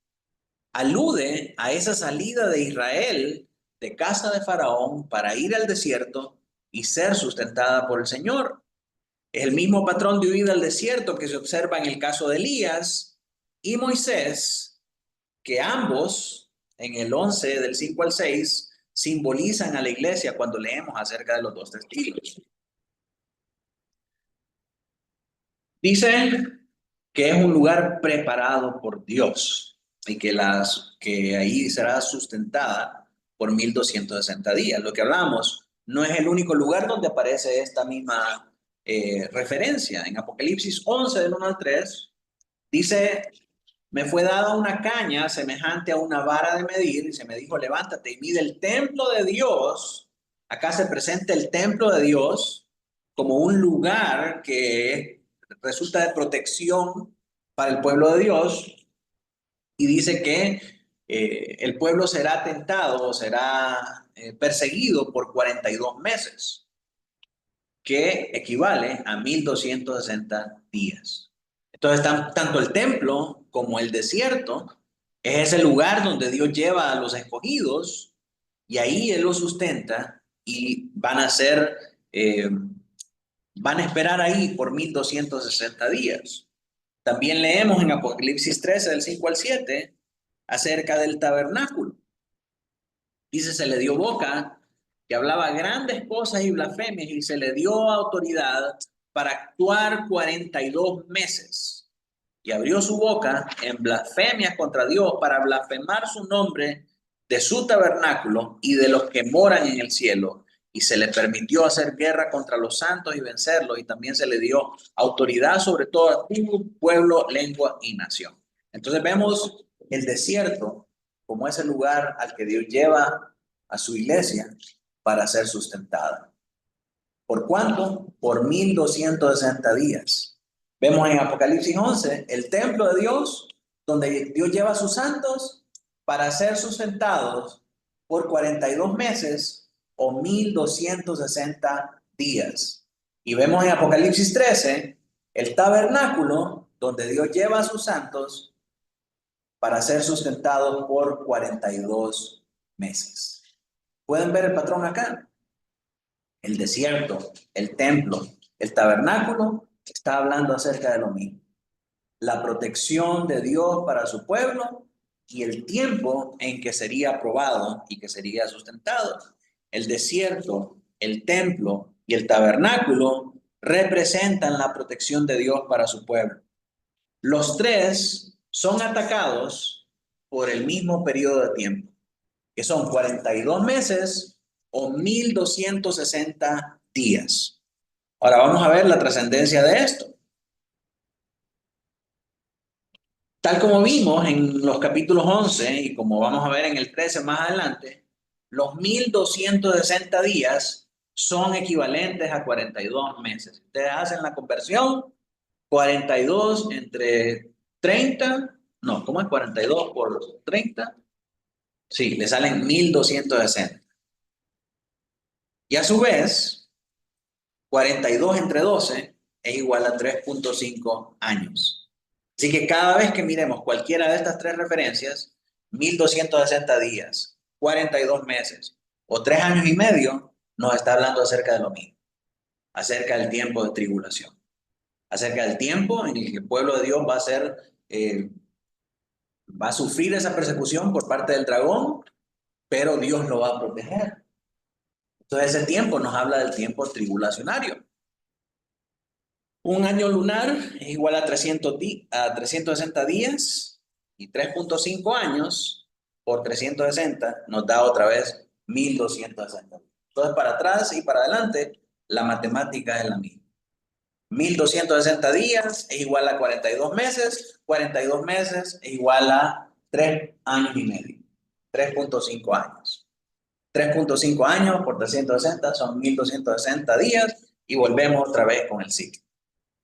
alude a esa salida de Israel de casa de Faraón para ir al desierto y ser sustentada por el Señor. Es el mismo patrón de huida al desierto que se observa en el caso de Elías y Moisés, que ambos, en el 11 del 5 al 6, simbolizan a la iglesia cuando leemos acerca de los dos testigos. Dice que es un lugar preparado por Dios y que ahí será sustentada por 1260 días. Lo que hablamos no es el único lugar donde aparece esta misma referencia. En Apocalipsis 11 del 1 al 3 dice: me fue dada una caña semejante a una vara de medir y se me dijo: levántate y mide el templo de Dios. Acá se presenta el templo de Dios como un lugar que resulta de protección para el pueblo de Dios, y dice que el pueblo será tentado o será perseguido por 42 meses, que equivale a 1260 días. Entonces, tanto el templo como el desierto es ese lugar donde Dios lleva a los escogidos y ahí Él los sustenta, y van a esperar ahí por 1260 días. También leemos en Apocalipsis 13, del 5 al 7, acerca del tabernáculo. Dice: se le dio boca que hablaba grandes cosas y blasfemias, y se le dio autoridad para actuar 42 meses. Y abrió su boca en blasfemias contra Dios para blasfemar su nombre de su tabernáculo y de los que moran en el cielo. Y se le permitió hacer guerra contra los santos y vencerlos, y también se le dio autoridad sobre toda tribu, pueblo, lengua y nación. Entonces vemos el desierto como ese lugar al que Dios lleva a su iglesia para ser sustentada. ¿Por cuánto? Por 1260 días. Vemos en Apocalipsis 11 el templo de Dios, donde Dios lleva a sus santos para ser sustentados por 42 meses o 1260 días. Y vemos en Apocalipsis 13 el tabernáculo, donde Dios lleva a sus santos para ser sustentados por 42 meses. ¿Pueden ver el patrón acá? El desierto, el templo, el tabernáculo, está hablando acerca de lo mismo. La protección de Dios para su pueblo y el tiempo en que sería aprobado y que sería sustentado. El desierto, el templo y el tabernáculo representan la protección de Dios para su pueblo. Los tres son atacados por el mismo periodo de tiempo, que son 42 meses o 1260 días. Ahora vamos a ver la trascendencia de esto. Tal como vimos en los capítulos 11 y como vamos a ver en el 13 más adelante, los 1260 días son equivalentes a 42 meses. Ustedes hacen la conversión, 42 entre 30, no, ¿cómo es 42 por 30? Sí, le salen 1260. Y a su vez, 42 entre 12 es igual a 3.5 años. Así que cada vez que miremos cualquiera de estas tres referencias, 1260 días 42 meses o 3 años y medio, nos está hablando acerca de lo mismo, acerca del tiempo de tribulación, acerca del tiempo en el que el pueblo de Dios va a sufrir esa persecución por parte del dragón, pero Dios lo va a proteger. Entonces ese tiempo nos habla del tiempo tribulacionario. Un año lunar es igual a 360 días y 3.5 años por 360 nos da otra vez 1260. Entonces para atrás y para adelante la matemática es la misma. 1260 días es igual a 42 meses es igual a 3 años y medio, 3.5 años. 3.5 años por 360 son 1260 días y volvemos otra vez con el ciclo.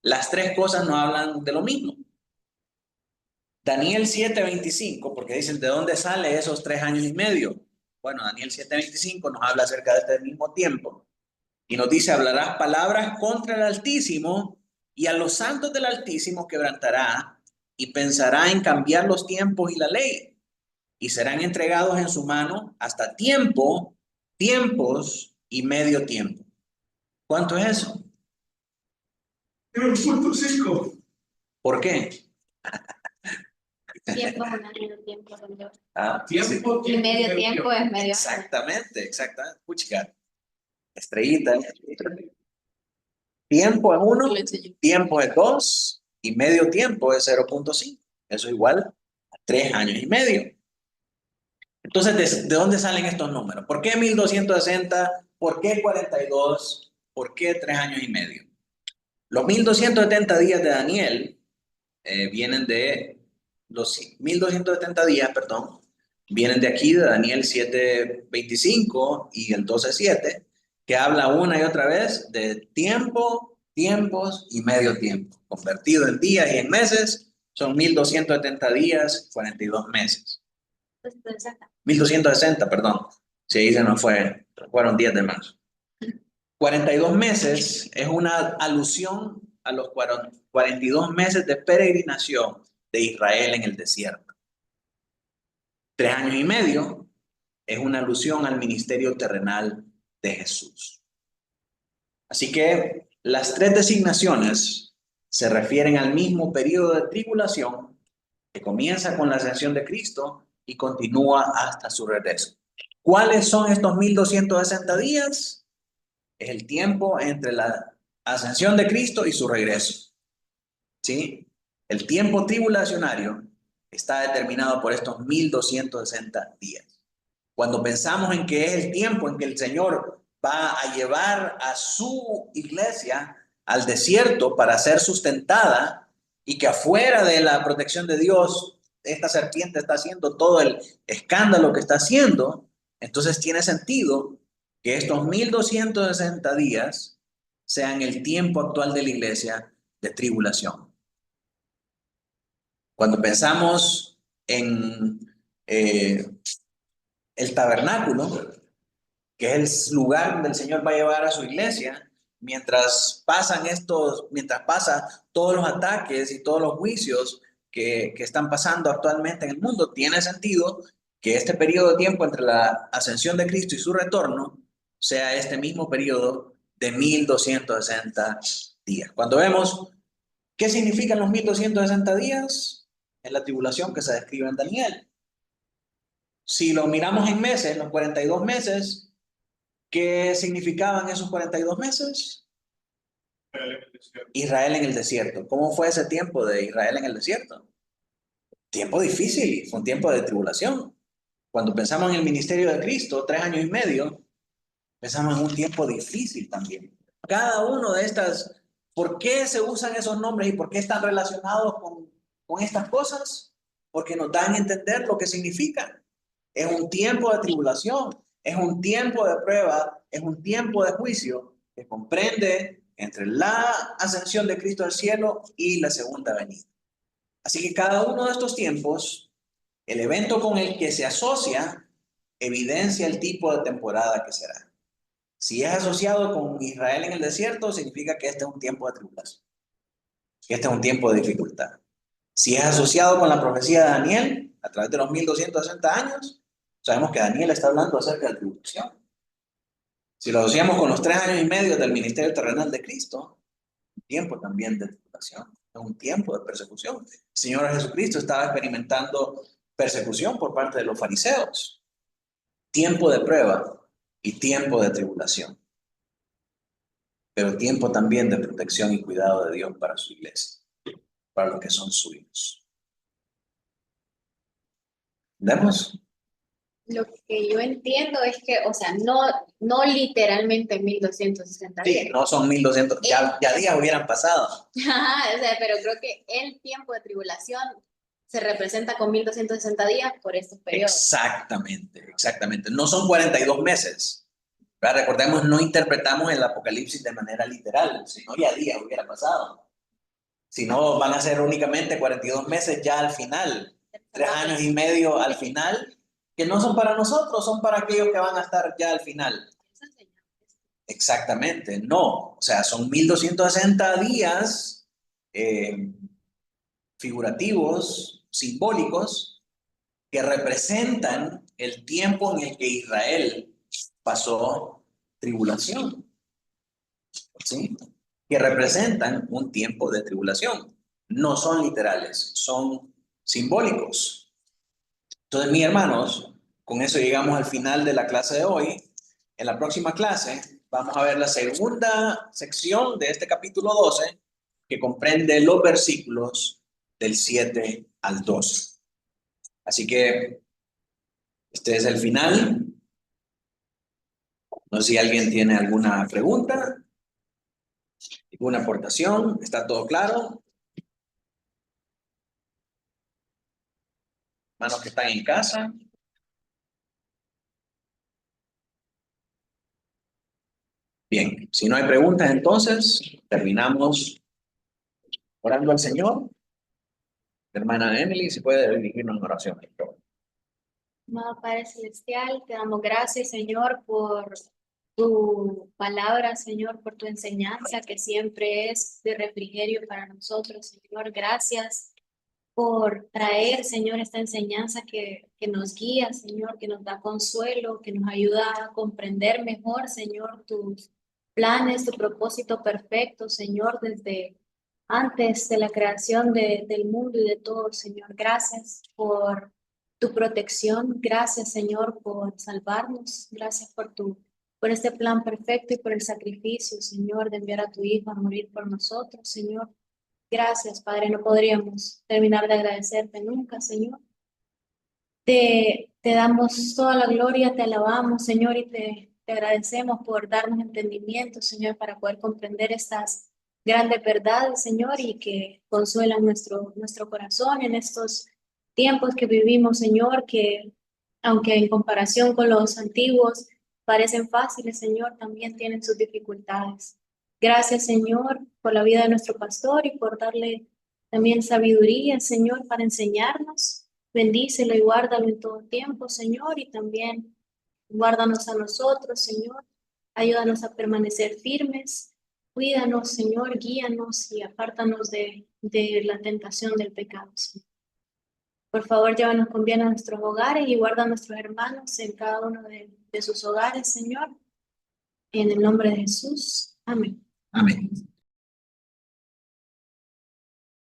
Las tres cosas nos hablan de lo mismo. Daniel 7:25, porque dicen, ¿de dónde sale esos 3 años y medio? Bueno, Daniel 7:25 nos habla acerca de este mismo tiempo. Y nos dice, hablarás palabras contra el Altísimo y a los santos del Altísimo quebrantará y pensará en cambiar los tiempos y la ley. Y serán entregados en su mano hasta tiempos y medio tiempo. ¿Cuánto es eso? 3.5. ¿Por qué? Tiempo es un año, tiempo es medio. Tiempo, Y medio tiempo es medio año. Exactamente. Puchica. Estrellita. Tiempo es 1, tiempo es 2 y medio tiempo es 0.5. Eso es igual a 3 años y medio. Entonces, ¿de dónde salen estos números? ¿Por qué 1260? ¿Por qué 42? ¿Por qué 3 años y medio? Los 1270 días de Daniel vienen de los 1270 días, perdón, vienen de aquí, de Daniel 7:25 y el 12:7, que habla una y otra vez de tiempo, tiempos y medio tiempo. Convertido en días y en meses, son 1270 días, 42 meses. 1260, perdón. Si ahí se nos fueron 10 de marzo. 42 meses es una alusión a los 42 meses de peregrinación de Israel en el desierto. 3 años y medio es una alusión al ministerio terrenal de Jesús. Así que las tres designaciones se refieren al mismo periodo de tribulación que comienza con la ascensión de Cristo y continúa hasta su regreso. ¿Cuáles son estos 1260 días? Es el tiempo entre la ascensión de Cristo y su regreso. ¿Sí? El tiempo tribulacionario está determinado por estos 1260 días. Cuando pensamos en que es el tiempo en que el Señor va a llevar a su iglesia al desierto para ser sustentada y que afuera de la protección de Dios esta serpiente está haciendo todo el escándalo que está haciendo, entonces tiene sentido que estos 1260 días sean el tiempo actual de la iglesia de tribulación. Cuando pensamos en el tabernáculo, que es el lugar donde el Señor va a llevar a su iglesia, mientras pasa todos los ataques y todos los juicios que están pasando actualmente en el mundo, tiene sentido que este periodo de tiempo entre la ascensión de Cristo y su retorno sea este mismo periodo de 1260 días. Cuando vemos qué significan los 1260 días, es la tribulación que se describe en Daniel. Si lo miramos en meses, los 42 meses, ¿qué significaban esos 42 meses? Israel en el desierto. ¿Cómo fue ese tiempo de Israel en el desierto? Tiempo difícil, fue un tiempo de tribulación. Cuando pensamos en el ministerio de Cristo, 3 años y medio, pensamos en un tiempo difícil también. Cada uno de estas, ¿por qué se usan esos nombres y por qué están relacionados con estas cosas? Porque nos dan a entender lo que significan. Es un tiempo de tribulación, es un tiempo de prueba, es un tiempo de juicio que comprende entre la ascensión de Cristo al cielo y la segunda venida. Así que cada uno de estos tiempos, el evento con el que se asocia, evidencia el tipo de temporada que será. Si es asociado con Israel en el desierto, significa que este es un tiempo de tribulación, que este es un tiempo de dificultad. Si es asociado con la profecía de Daniel, a través de los 1260 años, Sabemos que Daniel está hablando acerca de tribulación. Si lo hacíamos con los 3 años y medio del ministerio terrenal de Cristo, un tiempo también de tribulación, un tiempo de persecución. El Señor Jesucristo estaba experimentando persecución por parte de los fariseos. Tiempo de prueba y tiempo de tribulación. Pero tiempo también de protección y cuidado de Dios para su iglesia, para los que son suyos. ¿Entendemos? Lo que yo entiendo es que, o sea, no literalmente 1260 días. Sí, no son 1200, ya días hubieran pasado. Ajá, o sea, pero creo que el tiempo de tribulación se representa con 1260 días por estos periodos. Exactamente, exactamente. No son 42 meses. ¿Verdad? Recordemos, no interpretamos el Apocalipsis de manera literal, si no ya días hubiera pasado. Si no, van a ser únicamente 42 meses ya al final, 3 años y medio al final, que no son para nosotros, son para aquellos que van a estar ya al final. Exactamente, no. O sea, son 1260 días figurativos, simbólicos, que representan el tiempo en el que Israel pasó tribulación. ¿Sí? Que representan un tiempo de tribulación. No son literales, son simbólicos. Entonces, mis hermanos, con eso llegamos al final de la clase de hoy. En la próxima clase vamos a ver la segunda sección de este capítulo 12, que comprende los versículos del 7 al 12. Así que este es el final. No sé si alguien tiene alguna pregunta, alguna aportación. ¿Está todo claro? Hermanos que están en casa. Bien, si no hay preguntas, entonces terminamos orando al Señor. Hermana Emily, si puede dirigirnos en oración, por favor. Amado Padre Celestial, te damos gracias, Señor, por tu palabra, Señor, por tu enseñanza que siempre es de refrigerio para nosotros, Señor. Gracias por traer, Señor, esta enseñanza que nos guía, Señor, que nos da consuelo, que nos ayuda a comprender mejor, Señor, tus planes, tu propósito perfecto, Señor, desde antes de la creación del mundo y de todo, Señor. Gracias por tu protección. Gracias, Señor, por salvarnos. Gracias por este plan perfecto y por el sacrificio, Señor, de enviar a tu Hijo a morir por nosotros, Señor. Gracias, Padre. No podríamos terminar de agradecerte nunca, Señor. Te damos toda la gloria, te alabamos, Señor, y te agradecemos por darnos entendimiento, Señor, para poder comprender estas grandes verdades, Señor, y que consuelan nuestro corazón en estos tiempos que vivimos, Señor, que aunque en comparación con los antiguos parecen fáciles, Señor, también tienen sus dificultades. Gracias, Señor, por la vida de nuestro pastor y por darle también sabiduría, Señor, para enseñarnos. Bendícelo y guárdalo en todo tiempo, Señor, y también guárdanos a nosotros, Señor. Ayúdanos a permanecer firmes. Cuídanos, Señor, guíanos y apártanos de la tentación del pecado, Señor. Por favor, llévanos con bien a nuestros hogares y guarda a nuestros hermanos en cada uno de sus hogares, Señor. En el nombre de Jesús. Amén. Amén.